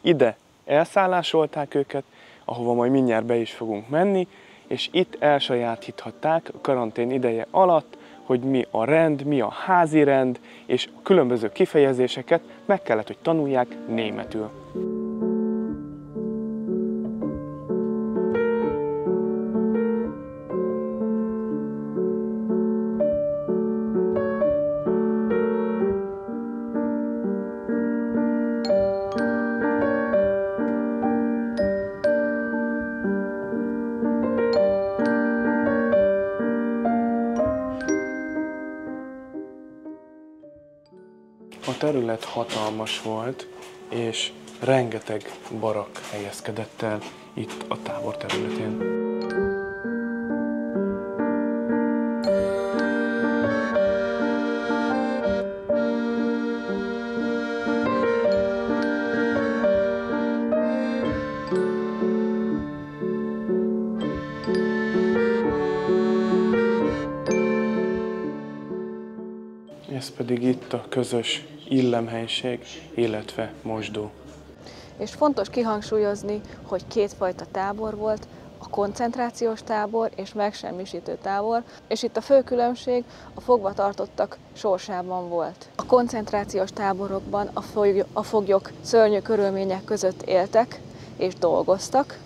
Speaker 2: Ide elszállásolták őket, ahova majd mindjárt be is fogunk menni, és itt elsajátíthatták a karantén ideje alatt, hogy mi a rend, mi a házi rend, és a különböző kifejezéseket meg kellett, hogy tanulják németül. A terület hatalmas volt, és rengeteg barak helyezkedett el itt a tábor területén. Ez pedig itt a közös illemhelység, illetve mosdó.
Speaker 1: És fontos kihangsúlyozni, hogy kétfajta tábor volt, a koncentrációs tábor és megsemmisítő tábor, és itt a fő különbség a fogvatartottak sorsában volt. A koncentrációs táborokban a foglyok szörnyű körülmények között éltek és dolgoztak,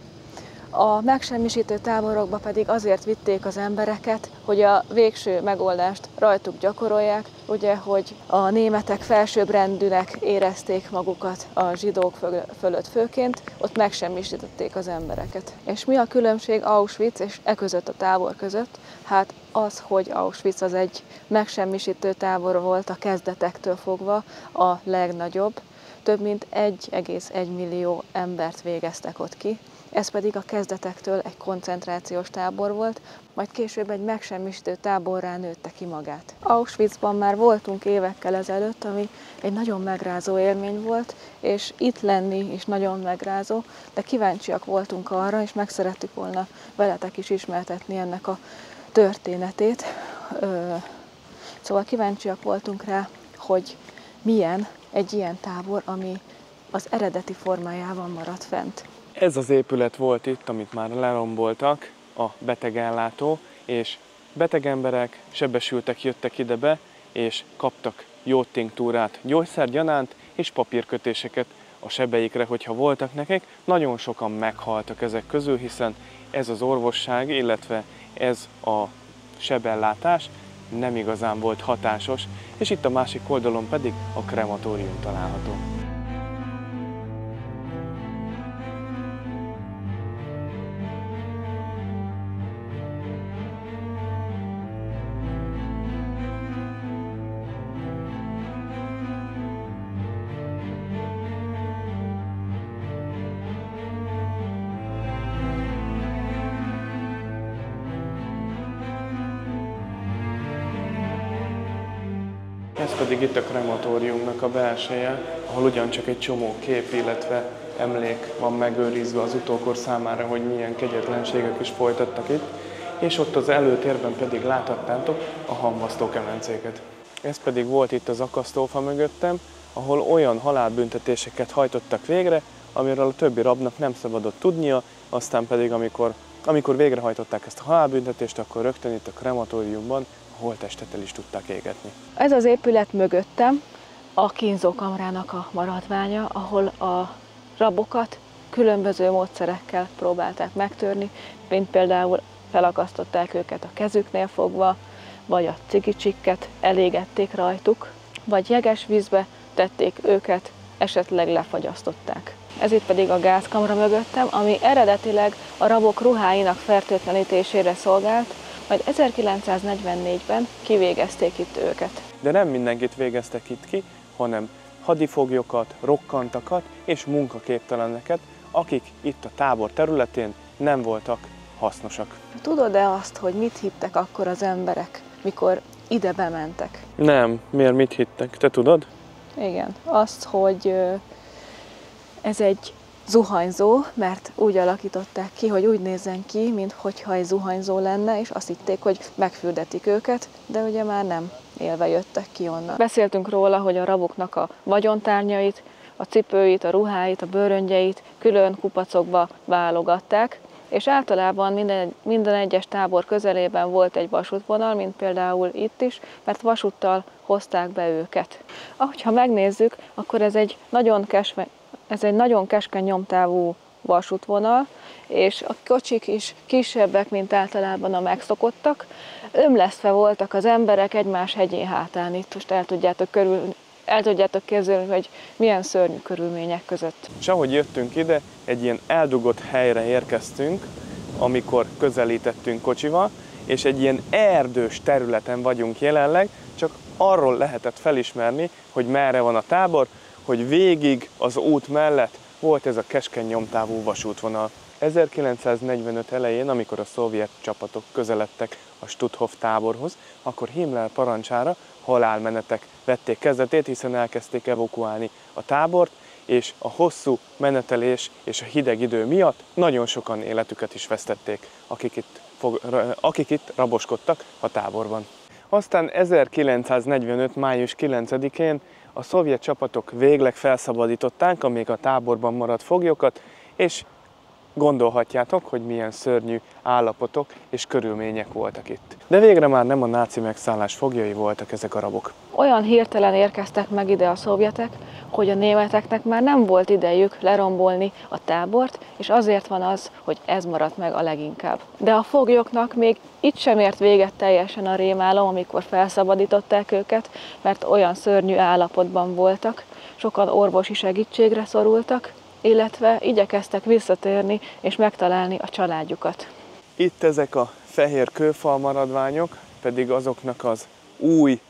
Speaker 1: a megsemmisítő táborokba pedig azért vitték az embereket, hogy a végső megoldást rajtuk gyakorolják, ugye, hogy a németek felsőbbrendűnek érezték magukat a zsidók fölött főként, ott megsemmisítették az embereket. És mi a különbség Auschwitz és között a tábor között? Hát az, hogy Auschwitz az egy megsemmisítő tábor volt a kezdetektől fogva, a legnagyobb. Több mint 1,1 millió embert végeztek ott ki. Ez pedig a kezdetektől egy koncentrációs tábor volt, majd később egy megsemmisítő táborrá nőtte ki magát. Auschwitzban már voltunk évekkel ezelőtt, ami egy nagyon megrázó élmény volt, és itt lenni is nagyon megrázó, de kíváncsiak voltunk arra, és meg szerettük volna veletek is ismertetni ennek a történetét. Szóval kíváncsiak voltunk rá, hogy milyen egy ilyen tábor, ami az eredeti formájában maradt fent.
Speaker 2: Ez az épület volt itt, amit már leromboltak, a betegellátó, és beteg emberek, sebesültek jöttek ide be, és kaptak jódtinktúrát gyógyszergyanánt, és papírkötéseket a sebeikre, hogyha voltak nekik. Nagyon sokan meghaltak ezek közül, hiszen ez az orvosság, illetve ez a sebellátás nem igazán volt hatásos, és itt a másik oldalon pedig a krematórium található. Ez pedig itt a krematóriumnak a belseje, ahol ugyancsak egy csomó kép, illetve emlék van megőrizve az utókor számára, hogy milyen kegyetlenségek is folytattak itt, és ott az előtérben pedig láthattátok a hamvasztókemencéket. Ez pedig volt itt az akasztófa mögöttem, ahol olyan halálbüntetéseket hajtottak végre, amiről a többi rabnak nem szabadott tudnia, aztán pedig amikor végrehajtották ezt a halálbüntetést, akkor rögtön itt a krematóriumban a holttestet el is tudták égetni.
Speaker 1: Ez az épület mögöttem a kínzókamrának a maradványa, ahol a rabokat különböző módszerekkel próbálták megtörni, mint például felakasztották őket a kezüknél fogva, vagy a cigicsikket elégették rajtuk, vagy jeges vízbe tették őket, esetleg lefagyasztották. Ez itt pedig a gázkamra mögöttem, ami eredetileg a rabok ruháinak fertőtlenítésére szolgált, majd 1944-ben kivégezték itt őket.
Speaker 2: De nem mindenkit végeztek itt ki, hanem hadifoglyokat, rokkantakat és munkaképteleneket, akik itt a tábor területén nem voltak hasznosak.
Speaker 1: Tudod-e azt, hogy mit hittek akkor az emberek, mikor ide bementek?
Speaker 2: Nem. Miért mit hittek? Te tudod?
Speaker 1: Igen, azt, hogy ez egy zuhanyzó, mert úgy alakították ki, hogy úgy nézzen ki, mintha egy zuhanyzó lenne, és azt hitték, hogy megfürdetik őket, de ugye már nem élve jöttek ki onnan. Beszéltünk róla, hogy a raboknak a vagyontárnyait, a cipőit, a ruháit, a bőröngyeit külön kupacokba válogatták, és általában minden egyes tábor közelében volt egy vasútvonal, mint például itt is, mert vasúttal hozták be őket. Ahogyha megnézzük, akkor ez egy nagyon keskeny nyomtávú vasútvonal, és a kocsik is kisebbek, mint általában a megszokottak. Ömlesztve voltak az emberek egymás hegyén hátán. Itt most el tudjátok képzelni, hogy milyen szörnyű körülmények között.
Speaker 2: És ahogy jöttünk ide, egy ilyen eldugott helyre érkeztünk, amikor közelítettünk kocsival, és egy ilyen erdős területen vagyunk jelenleg, csak arról lehetett felismerni, hogy merre van a tábor, hogy végig az út mellett volt ez a keskeny nyomtávú vasútvonal. 1945 elején, amikor a szovjet csapatok közeledtek a Stutthof táborhoz, akkor Himmler parancsára halálmenetek vették kezdetét, hiszen elkezdték evakuálni a tábort, és a hosszú menetelés és a hideg idő miatt nagyon sokan életüket is vesztették, akik itt raboskodtak a táborban. Aztán 1945. május 9-én a szovjet csapatok végleg felszabadították a még a táborban maradt foglyokat, és gondolhatjátok, hogy milyen szörnyű állapotok és körülmények voltak itt. De végre már nem a náci megszállás foglyai voltak ezek a rabok.
Speaker 1: Olyan hirtelen érkeztek meg ide a szovjetek, hogy a németeknek már nem volt idejük lerombolni a tábort, és azért van az, hogy ez maradt meg a leginkább. De a foglyoknak még itt sem ért véget teljesen a rémálom, amikor felszabadították őket, mert olyan szörnyű állapotban voltak, sokan orvosi segítségre szorultak, illetve igyekeztek visszatérni és megtalálni a családjukat.
Speaker 2: Itt ezek a fehér kőfal maradványok pedig azoknak az új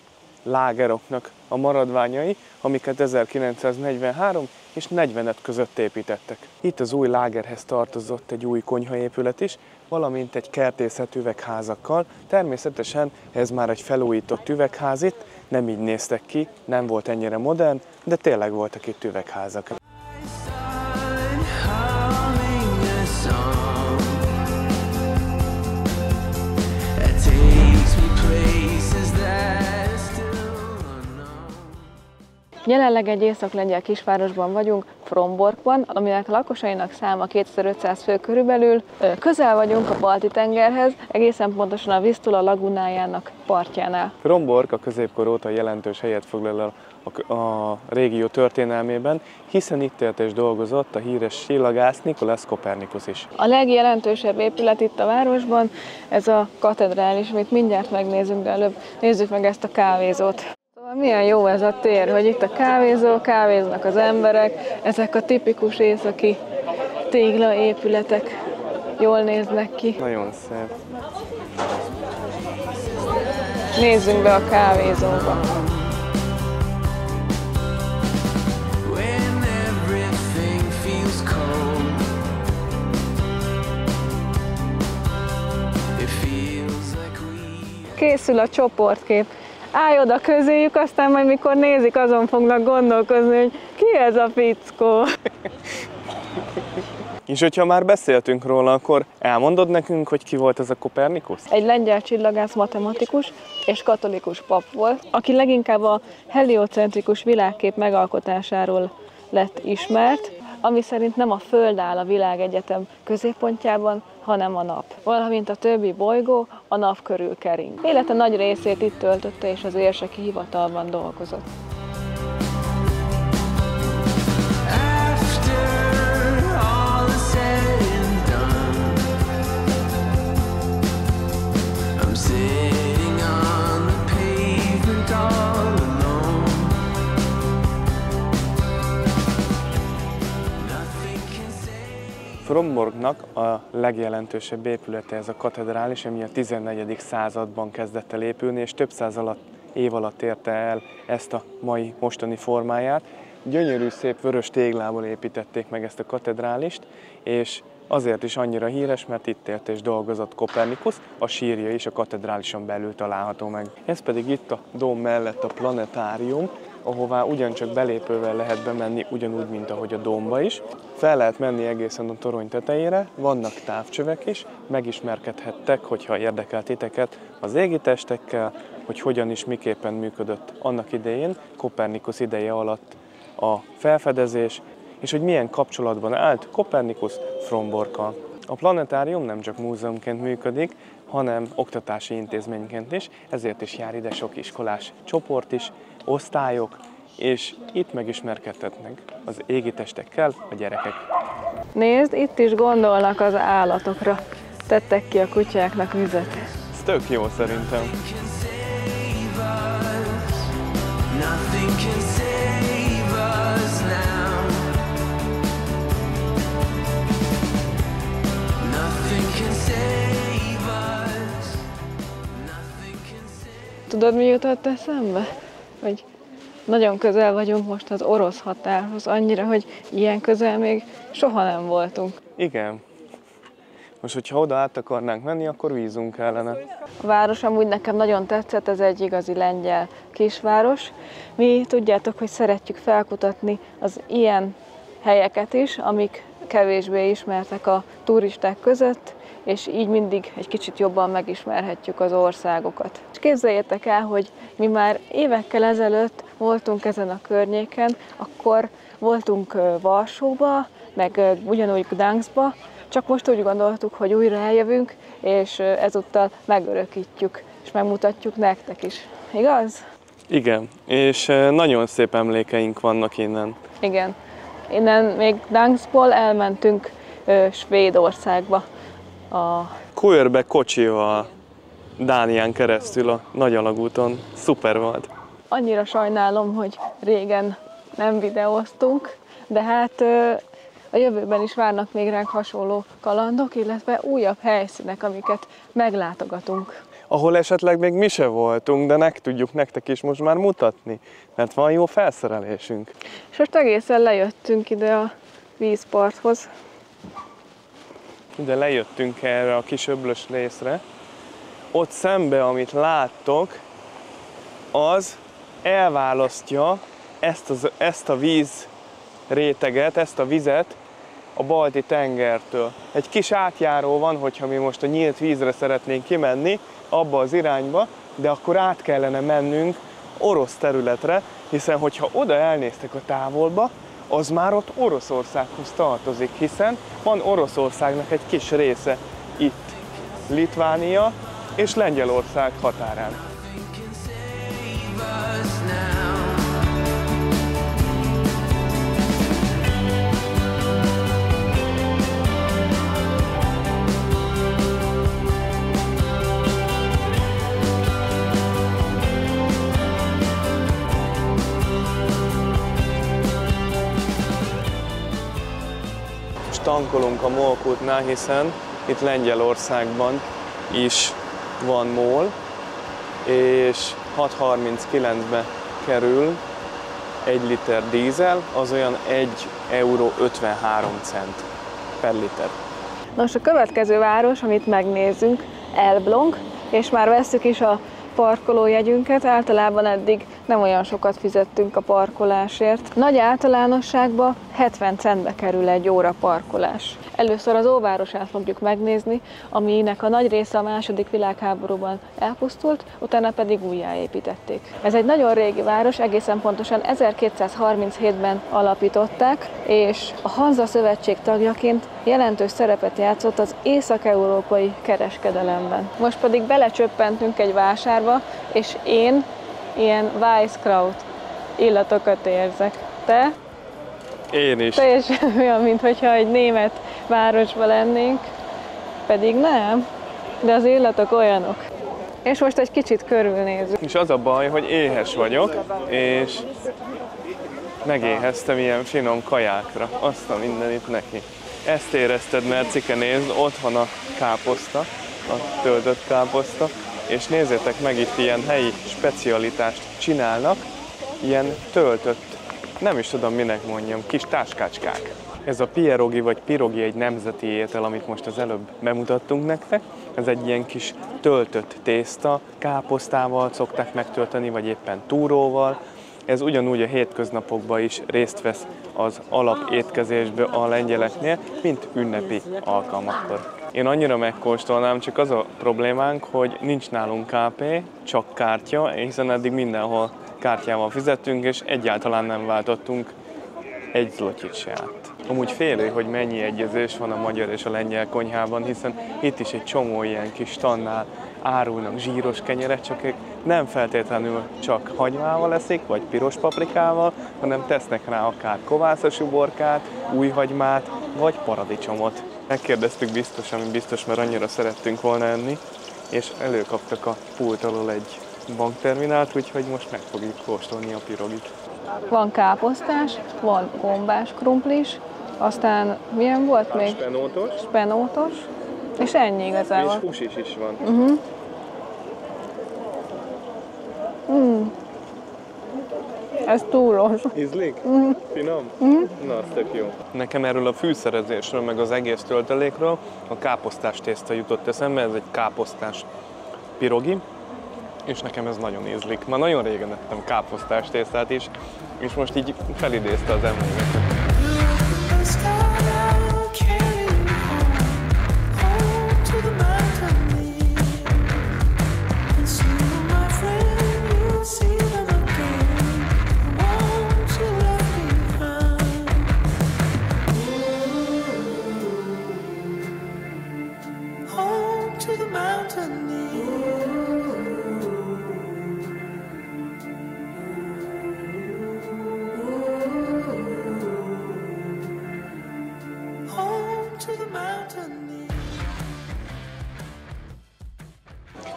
Speaker 2: lágeroknak a maradványai, amiket 1943 és 45 között építettek. Itt az új lágerhez tartozott egy új konyhaépület is, valamint egy kertészet üvegházakkal. Természetesen ez már egy felújított üvegház itt, nem így néztek ki, nem volt ennyire modern, de tényleg voltak itt üvegházak.
Speaker 1: Jelenleg egy észak-lengyel kisvárosban vagyunk, Fromborkban, aminek a lakosainak száma 2500 fő körülbelül. Közel vagyunk a Balti-tengerhez, egészen pontosan a Vistula lagunájának partjánál.
Speaker 2: Frombork a középkor óta jelentős helyet foglal el a régió történelmében, hiszen itt élt és dolgozott a híres csillagász Nicolaus Copernicus is.
Speaker 1: A legjelentősebb épület itt a városban, ez a katedrális, amit mindjárt megnézünk, de előbb nézzük meg ezt a kávézót. Szóval milyen jó ez a tér, hogy itt a kávézó, kávéznak az emberek, ezek a tipikus északi téglaépületek jól néznek ki.
Speaker 2: Nagyon szép.
Speaker 1: Nézzünk be a kávézóba. Készül a csoportkép. Állj oda közéjük, aztán majd mikor nézik, azon fognak gondolkozni, hogy ki ez a fickó.
Speaker 2: És hogyha már beszéltünk róla, akkor elmondod nekünk, hogy ki volt ez a Copernicus?
Speaker 1: Egy lengyel csillagász matematikus és katolikus pap volt, aki leginkább a heliocentrikus világkép megalkotásáról lett ismert, ami szerint nem a Föld áll a világegyetem középpontjában, hanem a nap. Valamint a többi bolygó a nap körül kering. Élete nagy részét itt töltötte, és az érseki hivatalban dolgozott.
Speaker 2: Fromborknak a legjelentősebb épülete ez a katedrális, ami a 14. században kezdett el épülni, és több év alatt érte el ezt a mostani formáját. Gyönyörű, szép vörös téglából építették meg ezt a katedrálist, és azért is annyira híres, mert itt élt és dolgozott Copernicus, a sírja is a katedrálison belül található meg. Ez pedig itt a dóm mellett a planetárium, ahová ugyancsak belépővel lehet bemenni, ugyanúgy, mint ahogy a dómba is. Fel lehet menni egészen a torony tetejére, vannak távcsövek is, megismerkedhettek, hogyha érdekel titeket az égitestekkel, hogy hogyan is, miképpen működött annak idején, Copernicus ideje alatt a felfedezés, és hogy milyen kapcsolatban állt Copernicus Fromborkkal. A planetárium nem csak múzeumként működik, hanem oktatási intézményként is, ezért is jár ide sok iskolás csoport is, osztályok, és itt megismerkedhetnek az égitestekkel a gyerekek.
Speaker 1: Nézd, itt is gondolnak az állatokra. Tettek ki a kutyáknak vizet.
Speaker 2: Ez tök jó szerintem.
Speaker 1: Tudod, mi jutott eszembe? Hogy nagyon közel vagyunk most az orosz határhoz, annyira, hogy ilyen közel még soha nem voltunk.
Speaker 2: Igen. Most, hogyha oda át akarnánk menni, akkor vízunk kellene.
Speaker 1: A város amúgy nekem nagyon tetszett, ez egy igazi lengyel kisváros. Mi tudjátok, hogy szeretjük felkutatni az ilyen helyeket is, amik kevésbé ismertek a turisták között, és így mindig egy kicsit jobban megismerhetjük az országokat. És képzeljétek el, hogy mi már évekkel ezelőtt voltunk ezen a környéken, akkor voltunk Varsóba, meg ugyanúgy Gdanskba, csak most úgy gondoltuk, hogy újra eljövünk, és ezúttal megörökítjük, és megmutatjuk nektek is. Igaz?
Speaker 2: Igen, és nagyon szép emlékeink vannak innen.
Speaker 1: Igen. Innen még Gdanskból elmentünk Svédországba.
Speaker 2: Kuörbe kocsival Dánián keresztül a Nagy Alagúton. Szuper volt.
Speaker 1: Annyira sajnálom, hogy régen nem videóztunk, de hát a jövőben is várnak még ránk hasonló kalandok, illetve újabb helyszínek, amiket meglátogatunk.
Speaker 2: Ahol esetleg még mi se voltunk, de meg tudjuk nektek is most már mutatni, mert van jó felszerelésünk.
Speaker 1: És most egészen lejöttünk ide a vízparthoz.
Speaker 2: Ide lejöttünk erre a kis öblös részre. Ott szembe, amit láttok, az elválasztja ezt a víz réteget, ezt a vizet a Balti tengertől. Egy kis átjáró van, hogyha mi most a nyílt vízre szeretnénk kimenni, abba az irányba, de akkor át kellene mennünk orosz területre, Hiszen, hogyha oda elnéztek a távolba, az már ott Oroszországhoz tartozik, hiszen van Oroszországnak egy kis része itt, Litvánia és Lengyelország határán. Tankolunk a MOL kútnál, hiszen itt Lengyelországban is van MOL, és 6,39-be kerül 1 liter dízel, az olyan 1,53 € per liter.
Speaker 1: Nos, a következő város, amit megnézzünk, Elbląg, és már vesszük is a parkolójegyünket, általában eddig nem olyan sokat fizettünk a parkolásért. Nagy általánosságban 70 centbe kerül egy óra parkolás. Először az óvárosát fogjuk megnézni, aminek a nagy része a II. Világháborúban elpusztult, utána pedig újjáépítették. Ez egy nagyon régi város, egészen pontosan 1237-ben alapították, és a Hanza Szövetség tagjaként jelentős szerepet játszott az észak-európai kereskedelemben. Most pedig belecsöppentünk egy vásárba, és én ilyen Weisskraut illatokat érzek. Te?
Speaker 2: Én is.
Speaker 1: Teljesen olyan, mintha egy német városban lennénk, pedig nem, de az illatok olyanok. És most egy kicsit körülnézünk.
Speaker 2: És az a baj, hogy éhes vagyok, és megéheztem ilyen finom kajákra. Azt a mindenit neki. Ezt érezted, Mercike, nézd, ott van a káposzta, a töltött káposzta, és nézzétek meg, itt ilyen helyi specialitást csinálnak, ilyen töltött, nem is tudom minek mondjam, kis táskácskák. Ez a pierogi vagy pirogi egy nemzeti étel, amit most az előbb bemutattunk nektek. Ez egy ilyen kis töltött tészta, káposztával szokták megtölteni, vagy éppen túróval. Ez ugyanúgy a hétköznapokban is részt vesz az alapétkezésbe a lengyeleknél, mint ünnepi alkalmakkor. Én annyira megkóstolnám, csak az a problémánk, hogy nincs nálunk KP, csak kártya, hiszen eddig mindenhol kártyával fizettünk, és egyáltalán nem váltottunk egy zlotyit se át. Amúgy félő, hogy mennyi egyezés van a magyar és a lengyel konyhában, hiszen itt is egy csomó ilyen kis tannál árulnak zsíros kenyeret, csak ők nem feltétlenül csak hagymával eszik, vagy piros paprikával, hanem tesznek rá akár kovászos uborkát, újhagymát, vagy paradicsomot. Megkérdeztük biztos, ami biztos, mert annyira szerettünk volna enni, és előkaptak a pult alól egy bankterminált, úgyhogy most meg fogjuk kóstolni a pirogit.
Speaker 1: Van káposztás, van gombás krumplis, aztán milyen volt még?
Speaker 2: Spenótos.
Speaker 1: Spenótos, és ennyi igazából.
Speaker 2: És hús is van.
Speaker 1: Ez túlos.
Speaker 2: Ízlik? Finom? Na, az tök jó. Nekem erről a fűszerezésről, meg az egész töltelékről a káposztás tészta jutott eszembe, ez egy káposztás pirogi, és nekem ez nagyon ízlik. Már nagyon régen ettem káposztás tésztát is, és most így felidézte az emléket.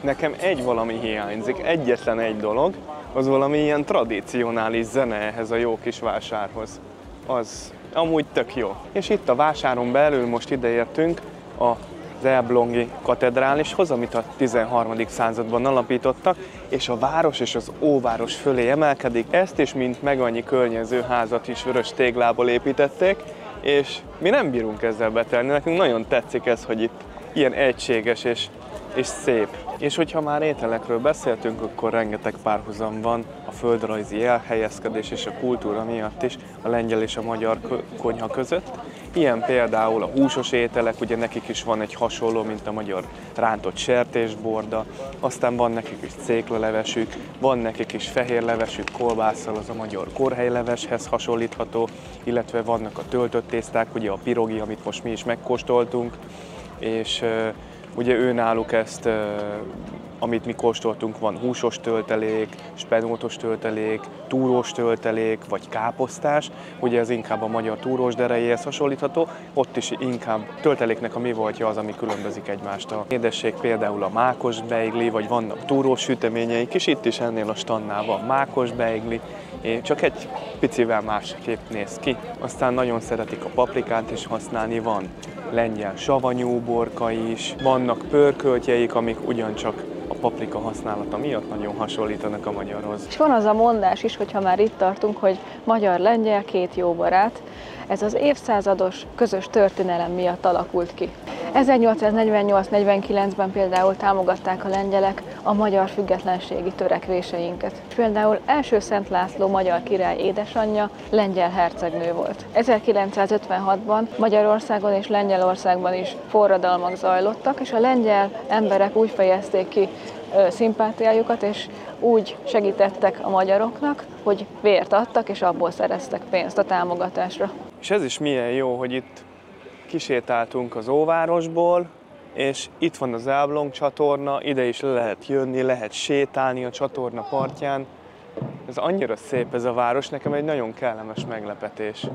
Speaker 2: Nekem egy valami hiányzik, egyetlen egy dolog, az valami ilyen tradicionális zene ehhez a jó kis vásárhoz. Az amúgy tök jó. És itt a vásáron belül most ideértünk az elblągi katedrálishoz, amit a 13. században alapítottak, és a város és az óváros fölé emelkedik. Ezt is, mint meg annyi környező házat is vörös téglából építették, és mi nem bírunk ezzel betelni. Nekünk nagyon tetszik ez, hogy itt ilyen egységes és szép. És hogyha már ételekről beszéltünk, akkor rengeteg párhuzam van a földrajzi elhelyezkedés és a kultúra miatt is a lengyel és a magyar konyha között. Ilyen például a húsos ételek, ugye nekik is van egy hasonló, mint a magyar rántott sertésborda, aztán van nekik is céklalevesük, van nekik is fehérlevesük, kolbásszal, az a magyar korhelyleveshez hasonlítható, illetve vannak a töltött tészták, ugye a pirogi, amit most mi is megkóstoltunk, és ugye őnáluk ezt, amit mi kóstoltunk, van húsos töltelék, spenótos töltelék, túrós töltelék, vagy káposztás. Ugye ez inkább a magyar túrós derejéhez hasonlítható, ott is inkább tölteléknek a mi voltja az, ami különbözik egymástól. Édesség például a mákos beigli, vagy vannak túrós süteményeik is, itt is ennél a standnál van mákos beigli, csak egy picivel másképp néz ki. Aztán nagyon szeretik a paprikát is használni, van lengyel savanyú borka is, vannak pörköltjeik, amik ugyancsak a paprika használata miatt nagyon hasonlítanak a magyarhoz.
Speaker 1: És van az a mondás is, hogyha már itt tartunk, hogy magyar-lengyel két jó barát. Ez az évszázados közös történelem miatt alakult ki. 1848-49-ben például támogatták a lengyelek a magyar függetlenségi törekvéseinket. Például első Szent László magyar király édesanyja lengyel hercegnő volt. 1956-ban Magyarországon és Lengyelországban is forradalmak zajlottak, és a lengyel emberek úgy fejezték ki szimpátiájukat, és úgy segítettek a magyaroknak, hogy vért adtak, és abból szereztek pénzt a támogatásra.
Speaker 2: És ez is milyen jó, hogy itt kisétáltunk az óvárosból, és itt van az Elbląg csatorna, ide is le lehet jönni, lehet sétálni a csatorna partján. Ez annyira szép ez a város, nekem egy nagyon kellemes meglepetés.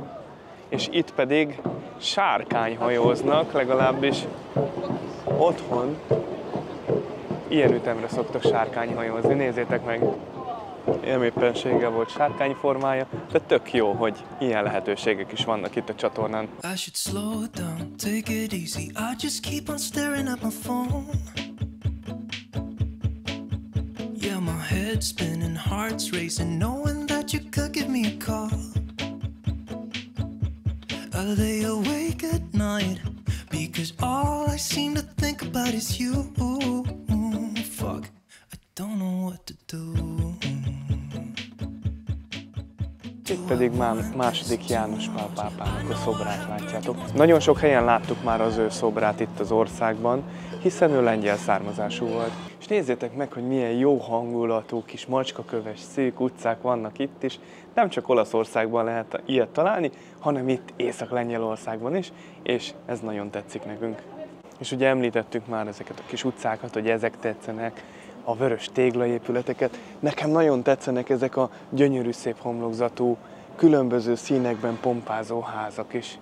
Speaker 2: És itt pedig sárkányhajóznak, legalábbis otthon ilyen ütemre szoktak sárkányhajózni, nézzétek meg! Élméppenséggel volt sárkányformája, de tök jó, hogy ilyen lehetőségek is vannak itt a csatornán.
Speaker 6: I should slow down, take it easy. I just keep on staring at my phone. Yeah, my head's spinning, heart's racing, knowing that you could give me a call. I lay awake at night because all I seem to think about is you. Fuck, I don't know what to do.
Speaker 2: Itt pedig már második János Pál pápának a szobrát látjátok. Nagyon sok helyen láttuk már az ő szobrát itt az országban, hiszen ő lengyel származású volt. És nézzétek meg, hogy milyen jó hangulatú kis macskaköves szűk utcák vannak itt is. Nem csak Olaszországban lehet ilyet találni, hanem itt Észak-Lengyelországban is, és ez nagyon tetszik nekünk. És ugye említettük már ezeket a kis utcákat, hogy ezek tetszenek, a vörös téglaépületeket. Nekem nagyon tetszenek ezek a gyönyörű szép homlokzatú, különböző színekben pompázó házak is.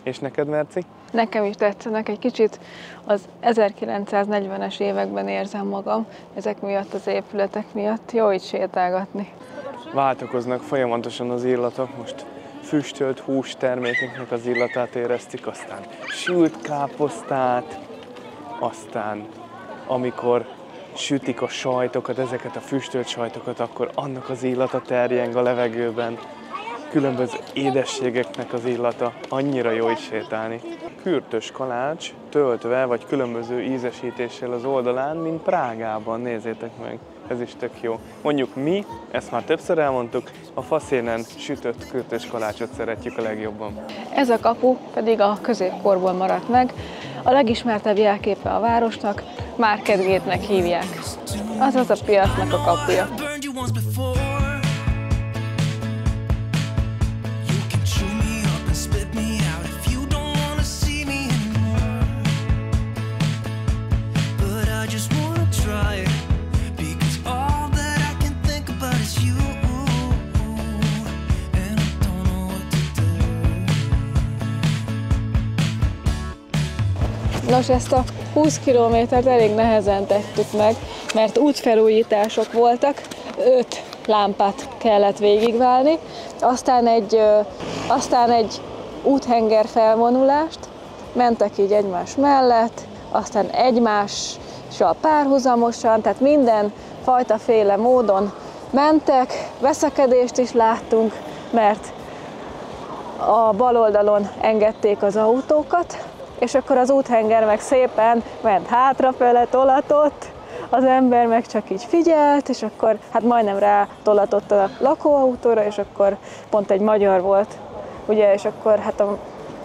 Speaker 2: És neked, Merci?
Speaker 1: Nekem is tetszenek, egy kicsit az 1940-es években érzem magam, ezek miatt, az épületek miatt. Jó itt sétálgatni.
Speaker 2: Váltakoznak folyamatosan az illatok, most füstölt hústermékeknek az illatát éreztük, aztán sült káposztát, aztán amikor sütik a sajtokat, ezeket a füstölt sajtokat, akkor annak az illata terjeng a levegőben. Különböző édességeknek az illata, annyira jó is sétálni. Kürtös kalács töltve, vagy különböző ízesítéssel az oldalán, mint Prágában, nézzétek meg. Ez is tök jó. Mondjuk mi, ezt már többször elmondtuk, a faszénen sütött kürtös kalácsot szeretjük a legjobban.
Speaker 1: Ez a kapu pedig a középkorból maradt meg. A legismertebb jelképe a városnak Market Gate-nek hívják. Azaz a piacnak a kapuja. Nos, ezt a 20 kilométert elég nehezen tettük meg, mert útfelújítások voltak, 5 lámpát kellett végigválni, aztán egy úthenger felvonulást, mentek így egymás mellett, aztán egymással párhuzamosan, tehát minden fajtaféle módon mentek, veszekedést is láttunk, mert a bal oldalon engedték az autókat, és akkor az úthenger meg szépen ment hátrafele, tolatott, az ember meg csak így figyelt, és akkor hát majdnem rá tolatott a lakóautóra, és akkor pont egy magyar volt, ugye, és akkor hát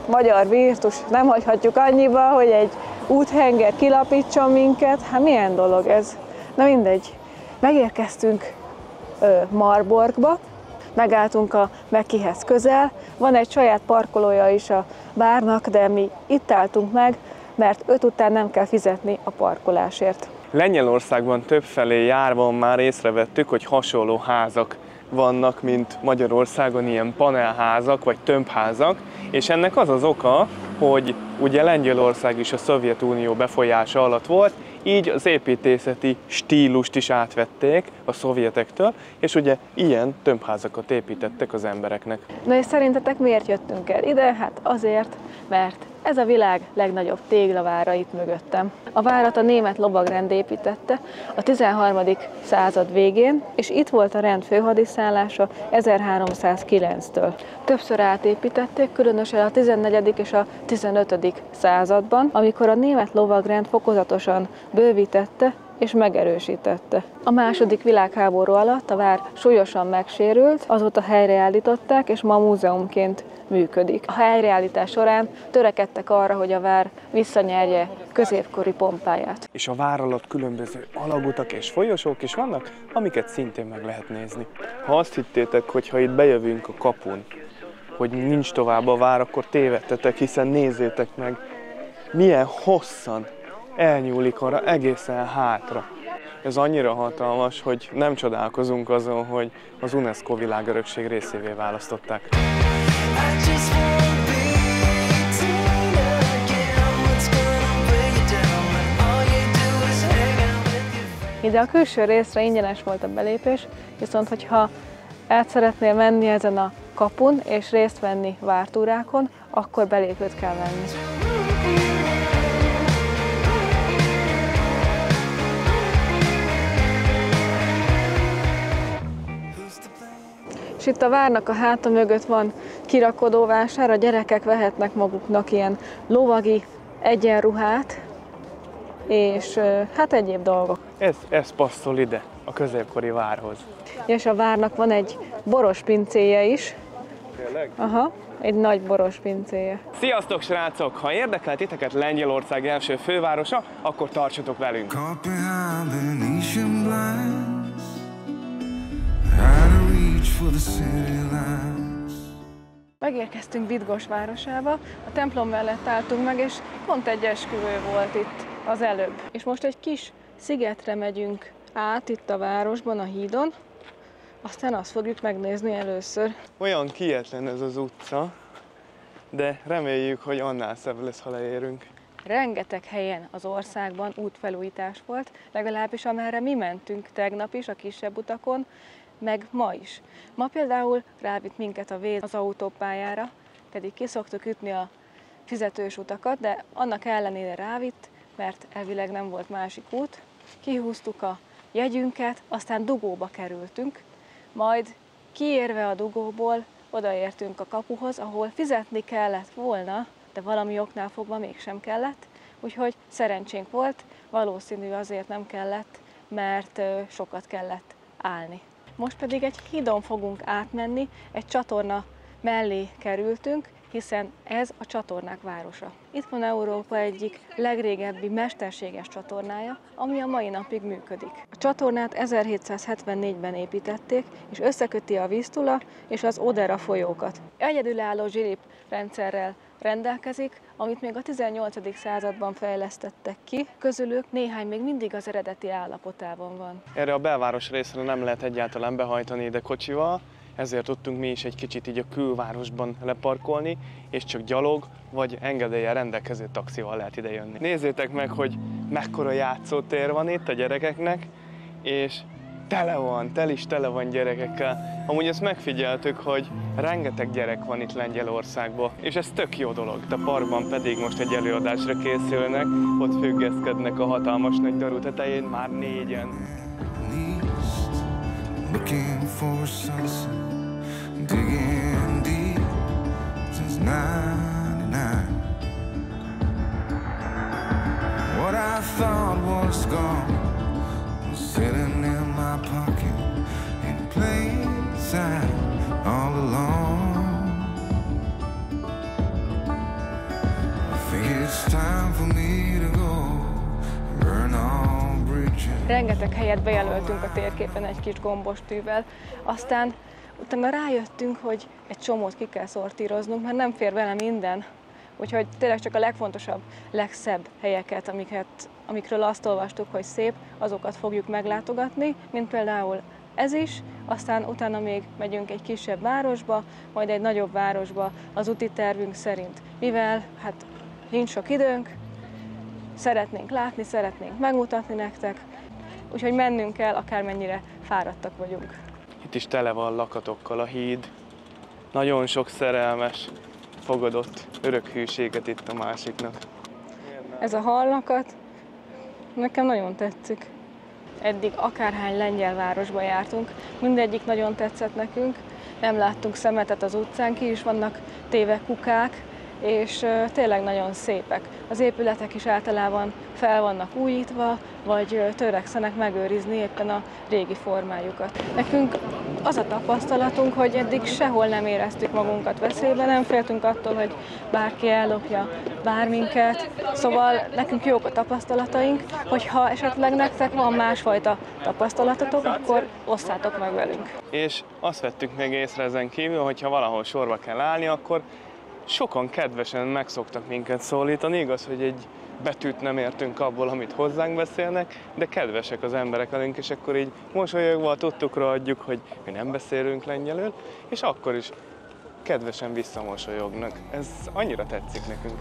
Speaker 1: magyar virtus nem hagyhatjuk annyiba, hogy egy úthenger kilapítson minket. Hát milyen dolog ez? Na mindegy. Megérkeztünk Marburgba, megálltunk a Mekihez közel. Van egy saját parkolója is a bárnak, de mi itt álltunk meg, mert 5 után nem kell fizetni a parkolásért.
Speaker 2: Lengyelországban többfelé járva már észrevettük, hogy hasonló házak vannak, mint Magyarországon, ilyen panelházak vagy tömbházak, és ennek az az oka, hogy ugye Lengyelország is a Szovjetunió befolyása alatt volt, így az építészeti stílust is átvették a szovjetektől, és ugye ilyen tömbházakat építettek az embereknek.
Speaker 1: Na és szerintetek miért jöttünk el ide? Hát azért, mert ez a világ legnagyobb téglavára itt mögöttem. A várat a német lovagrend építette a 13. század végén, és itt volt a rend főhadiszállása 1309-től. Többször átépítették, különösen a 14. és a 15. században, amikor a német lovagrend fokozatosan bővítette és megerősítette. A második világháború alatt a vár súlyosan megsérült, azóta helyreállították, és ma múzeumként működik. A helyreállítás során törekedtek arra, hogy a vár visszanyerje középkori pompáját.
Speaker 2: És a vár alatt különböző alagutak és folyosók is vannak, amiket szintén meg lehet nézni. Ha azt hittétek, hogy ha itt bejövünk a kapun, hogy nincs tovább a vár, akkor tévedtetek, hiszen nézzétek meg, milyen hosszan elnyúlik arra egészen hátra. Ez annyira hatalmas, hogy nem csodálkozunk azon, hogy az UNESCO világörökség részévé választották.
Speaker 1: Ide a külső részre ingyenes volt a belépés, viszont hogyha át szeretnél menni ezen a kapun és részt venni vártúrákon, akkor belépőt kell venni. És itt a várnak a háta mögött van kirakodóvásár, a gyerekek vehetnek maguknak ilyen lovagi egyenruhát, és hát egyéb dolgok.
Speaker 2: Ez passzol ide, a középkori várhoz.
Speaker 1: És a várnak van egy boros pincéje is.
Speaker 2: Tényleg?
Speaker 1: Aha, egy nagy boros pincéje.
Speaker 2: Sziasztok, srácok! Ha érdekel titeket Lengyelország első fővárosa, akkor tartsatok velünk!
Speaker 1: Megérkeztünk Bydgoszcz városába, a templom mellett álltunk meg, és pont egy esküvő volt itt az előbb. És most egy kis szigetre megyünk át itt a városban, a hídon, aztán azt fogjuk megnézni először.
Speaker 2: Olyan kietlen ez az utca, de reméljük, hogy annál szebb lesz, ha leérünk.
Speaker 1: Rengeteg helyen az országban útfelújítás volt, legalábbis amerre mi mentünk tegnap is a kisebb utakon, meg ma is. Ma például rávitt minket a víz az autópályára, pedig ki szoktuk ütni a fizetős utakat, de annak ellenére rávitt, mert elvileg nem volt másik út. Kihúztuk a jegyünket, aztán dugóba kerültünk, majd kiérve a dugóból odaértünk a kapuhoz, ahol fizetni kellett volna, de valami oknál fogva mégsem kellett, úgyhogy szerencsénk volt, valószínű azért nem kellett, mert sokat kellett állni. Most pedig egy hídon fogunk átmenni, egy csatorna mellé kerültünk, hiszen ez a csatornák városa. Itt van Európa egyik legrégebbi mesterséges csatornája, ami a mai napig működik. A csatornát 1774-ben építették, és összeköti a Vistula és az Odera folyókat. Egyedülálló zsiriprendszerrel rendelkezik, amit még a 18. században fejlesztettek ki, közülük néhány még mindig az eredeti állapotában van.
Speaker 2: Erre a belváros részre nem lehet egyáltalán behajtani ide kocsival, ezért tudtunk mi is egy kicsit így a külvárosban leparkolni, és csak gyalog vagy engedéllyel rendelkező taxival lehet ide jönni. Nézzétek meg, hogy mekkora játszótér van itt a gyerekeknek, és tele van gyerekekkel. Amúgy ezt megfigyeltük, hogy rengeteg gyerek van itt Lengyelországban, és ez tök jó dolog. A parkban pedig most egy előadásra készülnek, ott függeszkednek a hatalmas nagy daru tetején, már 4-en. Looking for sunset, digging deep since 99. What I thought was gone was sitting in my pocket in plain sight all along.
Speaker 1: Rengeteg helyet bejelöltünk a térképen egy kis gombostűvel, aztán utána rájöttünk, hogy egy csomót ki kell szortíroznunk, mert nem fér bele minden. Úgyhogy tényleg csak a legfontosabb, legszebb helyeket, amikről azt olvastuk, hogy szép, azokat fogjuk meglátogatni, mint például ez is, aztán utána még megyünk egy kisebb városba, majd egy nagyobb városba az úti tervünk szerint. Mivel hát nincs sok időnk, szeretnénk látni, szeretnénk megmutatni nektek, úgyhogy mennünk kell, akármennyire fáradtak vagyunk.
Speaker 2: Itt is tele van lakatokkal a híd. Nagyon sok szerelmes fogadott örök hűséget itt a másiknak.
Speaker 1: Ez a hallnakat nekem nagyon tetszik. Eddig akárhány lengyel városba jártunk, mindegyik nagyon tetszett nekünk, nem láttunk szemetet az utcán, ki is vannak téve kukák, és tényleg nagyon szépek. Az épületek is általában fel vannak újítva, vagy törekszenek megőrizni éppen a régi formájukat. Nekünk az a tapasztalatunk, hogy eddig sehol nem éreztük magunkat veszélyben, nem féltünk attól, hogy bárki ellopja bárminket. Szóval nekünk jók a tapasztalataink, hogyha esetleg nektek van másfajta tapasztalatotok, akkor osszátok meg velünk.
Speaker 2: És azt vettük még észre ezen kívül, hogyha valahol sorba kell állni, akkor sokan kedvesen meg szoktak minket szólítani. Igaz, hogy egy betűt nem értünk abból, amit hozzánk beszélnek, de kedvesek az emberek velünk, és akkor így mosolyogva tudtukra adjuk, hogy mi nem beszélünk lengyelül, és akkor is kedvesen visszamosolyognak. Ez annyira tetszik nekünk.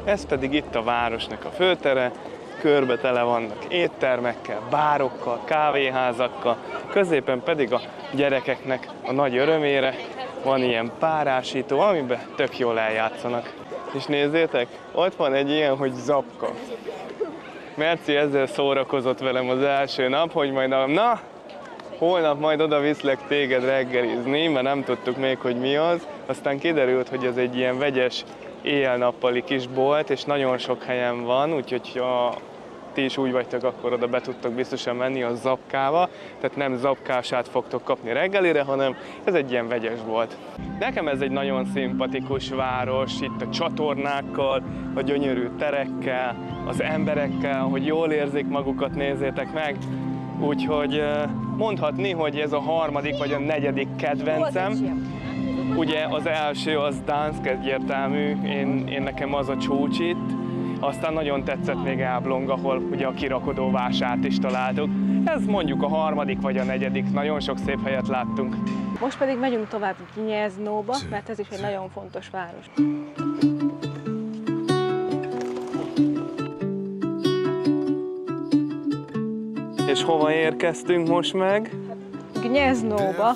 Speaker 2: Ez pedig itt a városnak a főtere, körbe tele vannak éttermekkel, bárokkal, kávéházakkal, középen pedig a gyerekeknek a nagy örömére van ilyen párásító, amiben tök jól eljátszanak. És nézzétek, ott van egy ilyen, hogy zapka. Merci ezzel szórakozott velem az első nap, hogy majd holnap majd oda viszlek téged reggelizni, mert nem tudtuk még, hogy mi az. Aztán kiderült, hogy ez egy ilyen vegyes éjjel-nappali kis bolt, és nagyon sok helyen van, úgyhogy ha ti is úgy vagytok, akkor oda be tudtok biztosan menni a zapkába, tehát nem zapkását fogtok kapni reggelire, hanem ez egy ilyen vegyes bolt. Nekem ez egy nagyon szimpatikus város, itt a csatornákkal, a gyönyörű terekkel, az emberekkel, hogy jól érzik magukat, nézzétek meg. Úgyhogy mondhatni, hogy ez a harmadik vagy a negyedik kedvencem. Ugye az első az Gdansk, egyértelmű, én nekem az a csúcs itt. Aztán nagyon tetszett még Elbląg, ahol ugye a kirakodó vásárt is találtuk. Ez mondjuk a harmadik vagy a negyedik, nagyon sok szép helyet láttunk.
Speaker 1: Most pedig megyünk tovább Gnieznóba, mert ez is egy nagyon fontos város.
Speaker 2: És hova érkeztünk most meg?
Speaker 1: Gnieznóba,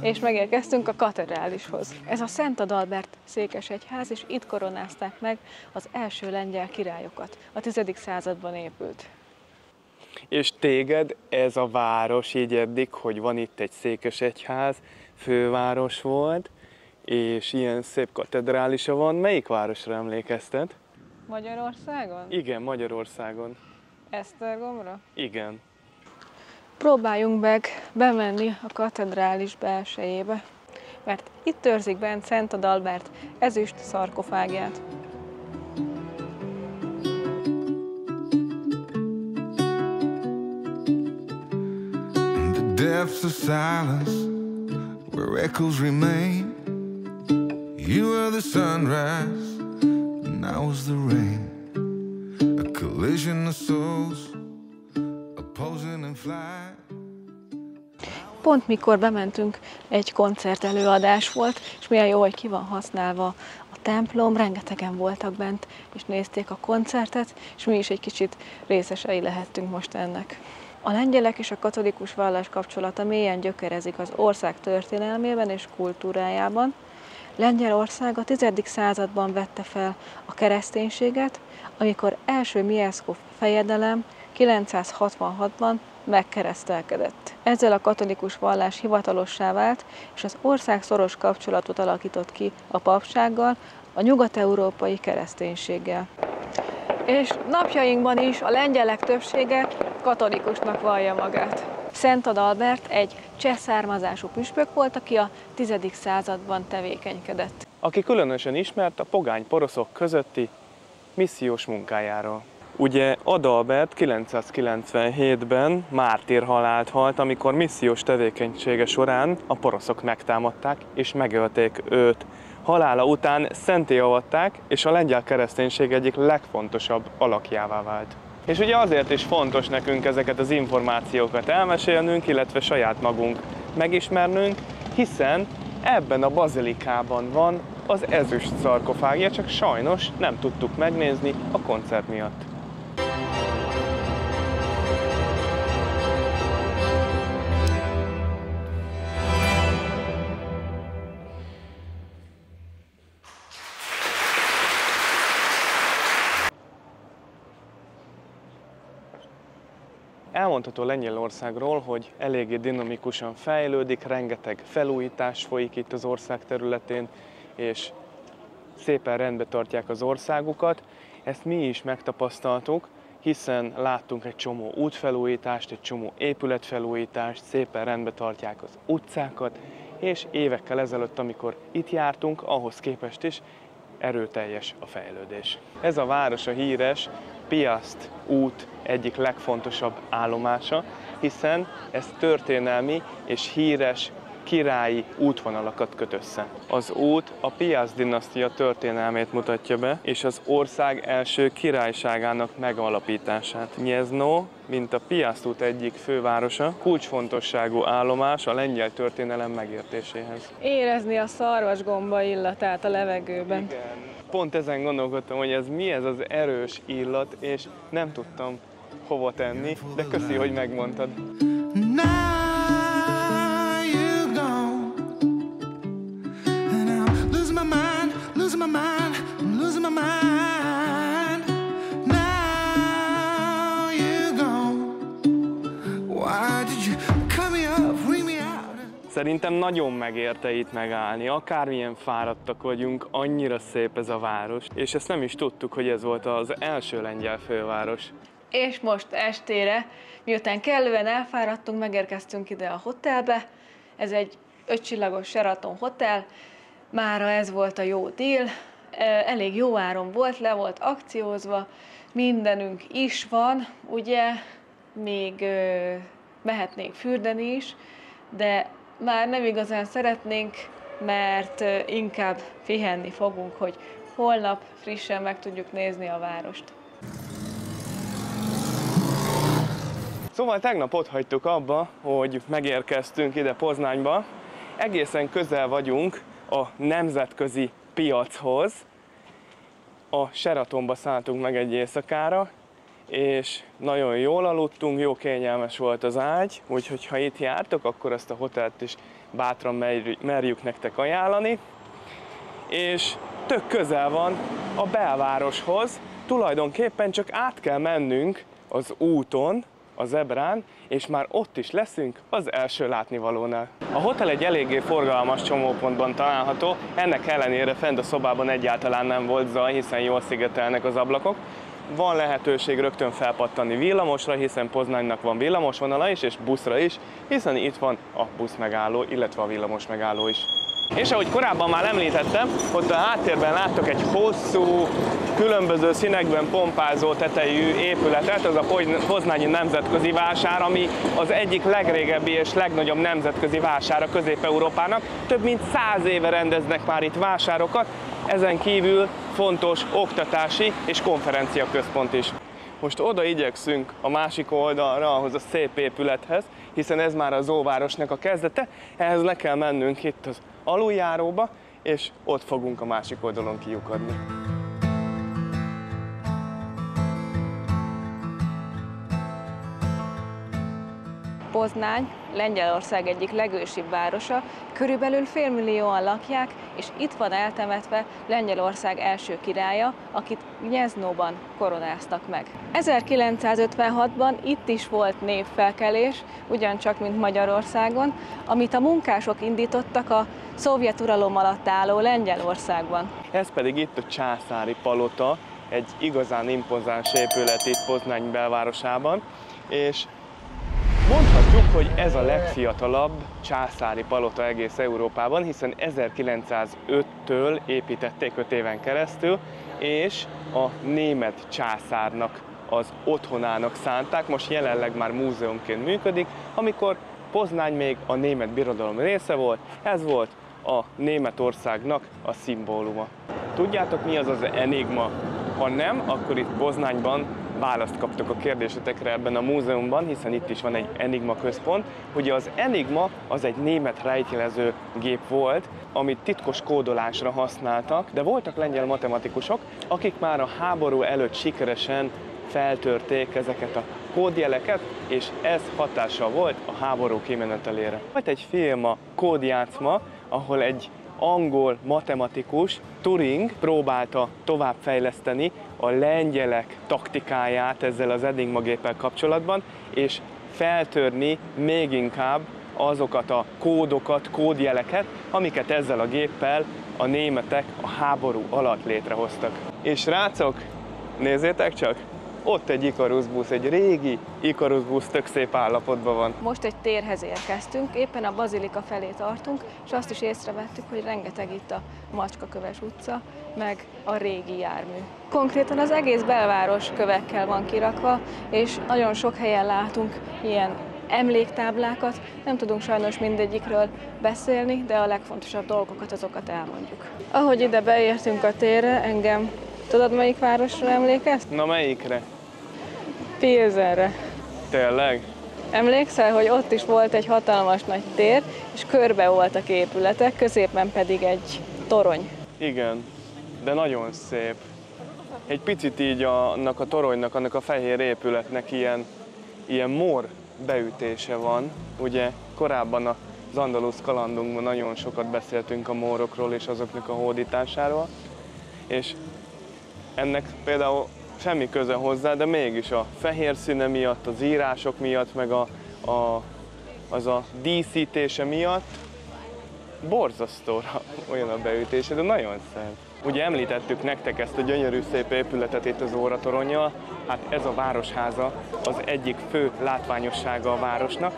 Speaker 1: és megérkeztünk a katedrálishoz. Ez a Szent Adalbert székesegyház, és itt koronázták meg az első lengyel királyokat. A 10. században épült.
Speaker 2: És téged ez a város így eddig, hogy van itt egy székesegyház, főváros volt, és ilyen szép katedrálisa van. Melyik városra emlékeztet?
Speaker 1: Magyarországon?
Speaker 2: Igen, Magyarországon.
Speaker 1: Esztergomra?
Speaker 2: Igen.
Speaker 1: Próbáljunk meg bemenni a katedrális belsejébe, mert itt őrzik bent Szent Adalbert ezüst szarkofágját.
Speaker 7: In the depths of silence, where echoes remain, you were the sunrise, and I was the rain. A collision of souls, opposing in flight.
Speaker 1: Pont mikor bementünk, egy koncertelőadás volt, és milyen jó, hogy ki van használva a templom, rengetegen voltak bent, és nézték a koncertet, és mi is egy kicsit részesei lehettünk most ennek. A lengyelek és a katolikus vallás kapcsolata mélyen gyökerezik az ország történelmében és kultúrájában. Lengyelország a 10. században vette fel a kereszténységet, amikor első Mieszko fejedelem 966-ban megkeresztelkedett. Ezzel a katolikus vallás hivatalossá vált, és az ország szoros kapcsolatot alakított ki a papsággal, a nyugat-európai kereszténységgel. És napjainkban is a lengyelek többsége katolikusnak vallja magát. Szent Adalbert egy cseh származású püspök volt, aki a 10. században tevékenykedett.
Speaker 2: Aki különösen ismert a pogány poroszok közötti missziós munkájáról. Ugye Adalbert 997-ben mártírhalált halt, amikor missziós tevékenysége során a poroszok megtámadták és megölték őt. Halála után szentté avatták, és a lengyel kereszténység egyik legfontosabb alakjává vált. És ugye azért is fontos nekünk ezeket az információkat elmesélnünk, illetve saját magunk megismernünk, hiszen ebben a bazilikában van az ezüst szarkofágja, csak sajnos nem tudtuk megnézni a koncert miatt. Elmondható Lengyelországról, hogy eléggé dinamikusan fejlődik, rengeteg felújítás folyik itt az ország területén, és szépen rendbe tartják az országukat. Ezt mi is megtapasztaltuk, hiszen láttunk egy csomó útfelújítást, egy csomó épületfelújítást, szépen rendbe tartják az utcákat, és évekkel ezelőtt, amikor itt jártunk, ahhoz képest is erőteljes a fejlődés. Ez a város a híres Piast út egyik legfontosabb állomása, hiszen ez történelmi és híres királyi útvonalakat köt össze. Az út a Piast dinasztia történelmét mutatja be, és az ország első királyságának megalapítását. Gniezno, mint a Piast út egyik fővárosa, kulcsfontosságú állomás a lengyel történelem megértéséhez.
Speaker 1: Érezni a szarvasgomba illatát a levegőben.
Speaker 2: Igen. Pont ezen gondolkodtam, hogy ez mi ez az erős illat, és nem tudtam hova tenni, de köszi, hogy megmondtad. Szerintem nagyon megérte itt megállni, akármilyen fáradtak vagyunk, annyira szép ez a város, és ezt nem is tudtuk, hogy ez volt az első lengyel főváros.
Speaker 1: És most estére, miután kellően elfáradtunk, megérkeztünk ide a hotelbe. Ez egy 5 csillagos Sheraton hotel, mára ez volt a jó deal, elég jó áron volt, le volt akciózva, mindenünk is van, ugye, még mehetnénk fürdeni is, de már nem igazán szeretnénk, mert inkább pihenni fogunk, hogy holnap frissen meg tudjuk nézni a várost.
Speaker 2: Szóval tegnap ott hagytuk abba, hogy megérkeztünk ide Poznányba. Egészen közel vagyunk a nemzetközi piachoz. A Sheratonba szálltunk meg egy éjszakára, és nagyon jól aludtunk, jó kényelmes volt az ágy, úgyhogy ha itt jártok, akkor ezt a hotelt is bátran merjük nektek ajánlani. És tök közel van a belvároshoz, tulajdonképpen csak át kell mennünk az úton, a zebrán, és már ott is leszünk az első látnivalónál. A hotel egy eléggé forgalmas csomópontban található, ennek ellenére fent a szobában egyáltalán nem volt zaj, hiszen jól szigetelnek az ablakok. Van lehetőség rögtön felpattani villamosra, hiszen Poznánynak van villamosvonala is, és buszra is, hiszen itt van a buszmegálló, illetve a villamos megálló is. És ahogy korábban már említettem, ott a háttérben láttok egy hosszú, különböző színekben pompázó tetejű épületet, ez a Poznányi Nemzetközi Vásár, ami az egyik legrégebbi és legnagyobb nemzetközi vására Közép-Európának. Több mint 100 éve rendeznek már itt vásárokat, ezen kívül fontos oktatási és konferenciaközpont is. Most oda igyekszünk a másik oldalra, ahhoz a szép épülethez, hiszen ez már az óvárosnak a kezdete, ehhez le kell mennünk itt az aluljáróba, és ott fogunk a másik oldalon kiukadni.
Speaker 1: Poznány, Lengyelország egyik legősibb városa, körülbelül 500 000-an lakják, és itt van eltemetve Lengyelország első királya, akit Gnieznoban koronáztak meg. 1956-ban itt is volt népfelkelés, ugyancsak mint Magyarországon, amit a munkások indítottak a szovjet uralom alatt álló Lengyelországban.
Speaker 2: Ez pedig itt a császári palota, egy igazán impozáns épület itt Poznány belvárosában, és mondhatjuk, hogy ez a legfiatalabb császári palota egész Európában, hiszen 1905-től építették 5 éven keresztül, és a német császárnak az otthonának szánták, most jelenleg már múzeumként működik, amikor Poznány még a német birodalom része volt, ez volt a Németországnak a szimbóluma. Tudjátok, mi az az enigma? Ha nem, akkor itt Poznányban választ kaptok a kérdésetekre ebben a múzeumban, hiszen itt is van egy enigma központ. Ugye az enigma az egy német rejtjelező gép volt, amit titkos kódolásra használtak, de voltak lengyel matematikusok, akik már a háború előtt sikeresen feltörték ezeket a kódjeleket, és ez hatással volt a háború kimenetelére. Volt egy film, a Kódjátszma, ahol egy angol matematikus, Turing próbálta továbbfejleszteni a lengyelek taktikáját ezzel az enigma géppel kapcsolatban, és feltörni még inkább azokat a kódokat, kódjeleket, amiket ezzel a géppel a németek a háború alatt létrehoztak. És srácok, nézzétek csak! Ott egy Ikarus busz, egy régi Ikarus busz, tök szép állapotban van.
Speaker 1: Most egy térhez érkeztünk, éppen a Bazilika felé tartunk, és azt is észrevettük, hogy rengeteg itt a Macskaköves utca, meg a régi jármű. Konkrétan az egész belváros kövekkel van kirakva, és nagyon sok helyen látunk ilyen emléktáblákat. Nem tudunk sajnos mindegyikről beszélni, de a legfontosabb dolgokat, azokat elmondjuk. Ahogy ide beértünk a térre, engem tudod, melyik városra emlékezt?
Speaker 2: Na, melyikre?
Speaker 1: Pilzenre.
Speaker 2: Tényleg?
Speaker 1: Emlékszel, hogy ott is volt egy hatalmas nagy tér, és körbe voltak épületek, középen pedig egy torony.
Speaker 2: Igen, de nagyon szép. Egy picit így annak a toronynak, annak a fehér épületnek ilyen mór beütése van. Ugye korábban az Andalusz kalandunkban nagyon sokat beszéltünk a mórokról és azoknak a hódításáról, és ennek például semmi köze hozzá, de mégis a fehér színe miatt, az írások miatt, meg az a díszítése miatt borzasztóra olyan a beütése, de nagyon szép. Ugye említettük nektek ezt a gyönyörű szép épületet itt az Óratoronnyal, hát ez a városháza az egyik fő látványossága a városnak,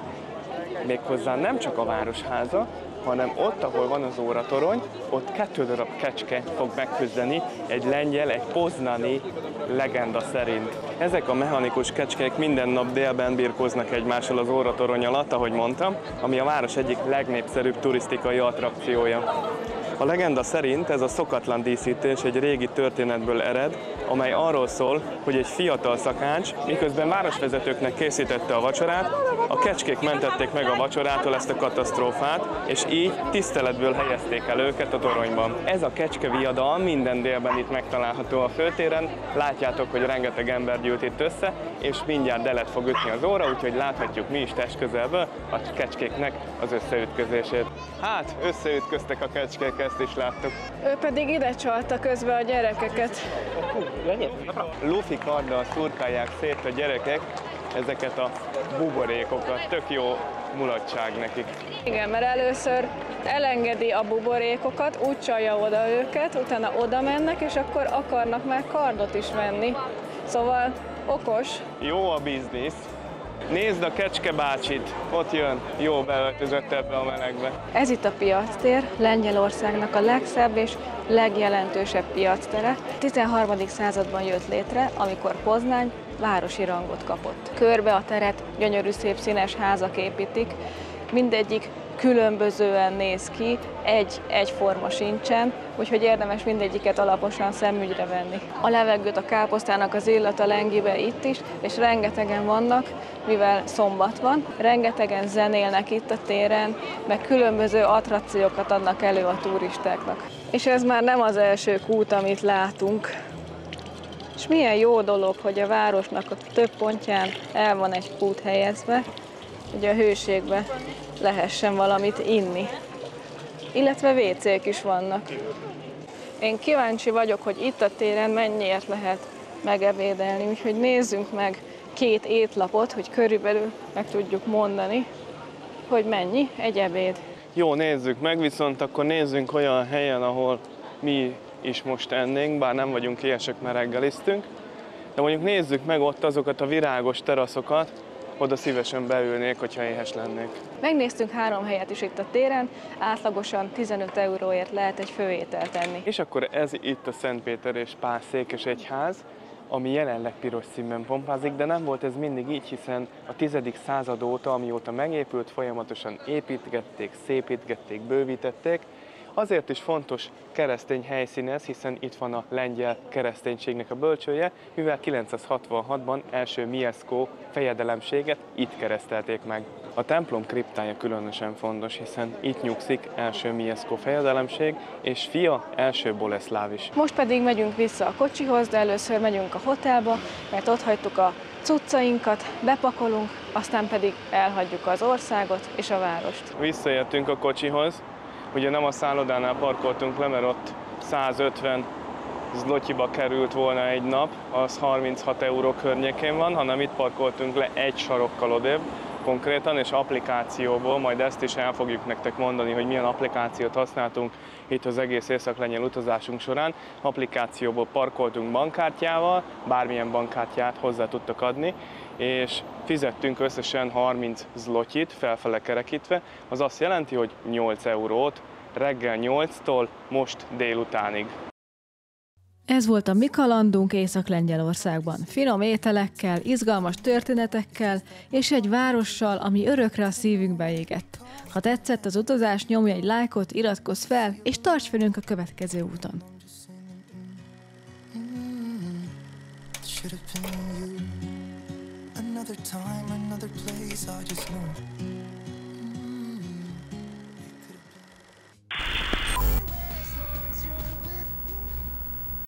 Speaker 2: méghozzá nem csak a városháza, hanem ott, ahol van az óratorony, ott 2 darab kecske fog megküzdeni egy lengyel, egy poznani legenda szerint. Ezek a mechanikus kecskék minden nap délben birkóznak egymással az óratorony alatt, ahogy mondtam, ami a város egyik legnépszerűbb turisztikai attrakciója. A legenda szerint ez a szokatlan díszítés egy régi történetből ered, amely arról szól, hogy egy fiatal szakács, miközben városvezetőknek készítette a vacsorát, a kecskék mentették meg a vacsorától ezt a katasztrófát, és így tiszteletből helyezték el őket a toronyban. Ez a kecskeviadal minden délben itt megtalálható a főtéren, látjátok, hogy rengeteg ember gyűlt itt össze, és mindjárt delet fog ütni az óra, úgyhogy láthatjuk mi is testközelből a kecskéknek az összeütközését. Hát, összeütköztek a kecskék, ezt is láttuk.
Speaker 1: Ő pedig ide csalta közbe a gyerekeket.
Speaker 2: Lufi karddal szurkálják szét a gyerekek ezeket a buborékokat. Tök jó mulatság nekik.
Speaker 1: Igen, mert először elengedi a buborékokat, úgy csalja oda őket, utána oda mennek, és akkor akarnak már kardot is venni. Szóval okos.
Speaker 2: Jó a biznisz. Nézd a Kecske bácsit, ott jön, jó beöltözött ebbe a melegbe.
Speaker 1: Ez itt a piactér, Lengyelországnak a legszebb és legjelentősebb piactere. 13. században jött létre, amikor Poznány városi rangot kapott. Körbe a teret gyönyörű szép színes házak építik, mindegyik különbözően néz ki, egyforma sincsen, úgyhogy érdemes mindegyiket alaposan szemügyre venni. A levegőt, a káposztának az illata lengi be itt is, és rengetegen vannak, mivel szombat van, rengetegen zenélnek itt a téren, meg különböző attrakciókat adnak elő a turistáknak. És ez már nem az első kút, amit látunk. És milyen jó dolog, hogy a városnak a több pontján el van egy kút helyezve, hogy a hőségbe lehessen valamit inni. Illetve WC-k is vannak. Én kíváncsi vagyok, hogy itt a téren mennyiért lehet megebédelni, úgyhogy nézzünk meg 2 étlapot, hogy körülbelül meg tudjuk mondani, hogy mennyi egy ebéd.
Speaker 2: Jó, nézzük meg, viszont akkor nézzünk olyan helyen, ahol mi is most ennénk, bár nem vagyunk éhesek, mert reggeliztünk. De mondjuk nézzük meg ott azokat a virágos teraszokat, oda szívesen beülnék, hogyha éhes lennék.
Speaker 1: Megnéztünk 3 helyet is itt a téren, átlagosan 15 euróért lehet egy főételt enni.
Speaker 2: És akkor ez itt a Szent Péter és Pál székesegyház, ami jelenleg piros színben pompázik, de nem volt ez mindig így, hiszen a 10. század óta, amióta megépült, folyamatosan építgették, szépítgették, bővítették. Azért is fontos keresztény helyszín ez, hiszen itt van a lengyel kereszténységnek a bölcsője, mivel 966-ban első Mieszko fejedelemséget itt keresztelték meg. A templom kriptája különösen fontos, hiszen itt nyugszik első Mieszko fejedelemség, és fia első Boleszláv is.
Speaker 1: Most pedig megyünk vissza a kocsihoz, de először megyünk a hotelba, mert ott hagytuk a cuccainkat, bepakolunk, aztán pedig elhagyjuk az országot és a várost.
Speaker 2: Visszajöttünk a kocsihoz, ugye nem a szállodánál parkoltunk le, mert ott 150 zlotyiba került volna egy nap, az 36 euró környékén van, hanem itt parkoltunk le egy sarokkal odébb konkrétan, és applikációból, majd ezt is el fogjuk nektek mondani, hogy milyen applikációt használtunk itt az egész észak-lengyel utazásunk során. Applikációból parkoltunk bankkártyával, bármilyen bankkártyát hozzá tudtak adni, és fizettünk összesen 30 zlotyit felfele kerekítve, az azt jelenti, hogy 8 eurót reggel 8-tól most délutánig.
Speaker 1: Ez volt a mi kalandunk Észak-Lengyelországban. Finom ételekkel, izgalmas történetekkel és egy várossal, ami örökre a szívünkbe égett. Ha tetszett az utazás, nyomj egy lájkot, iratkozz fel, és tarts velünk a következő úton.
Speaker 6: Should have been you. Another time, another place, I just know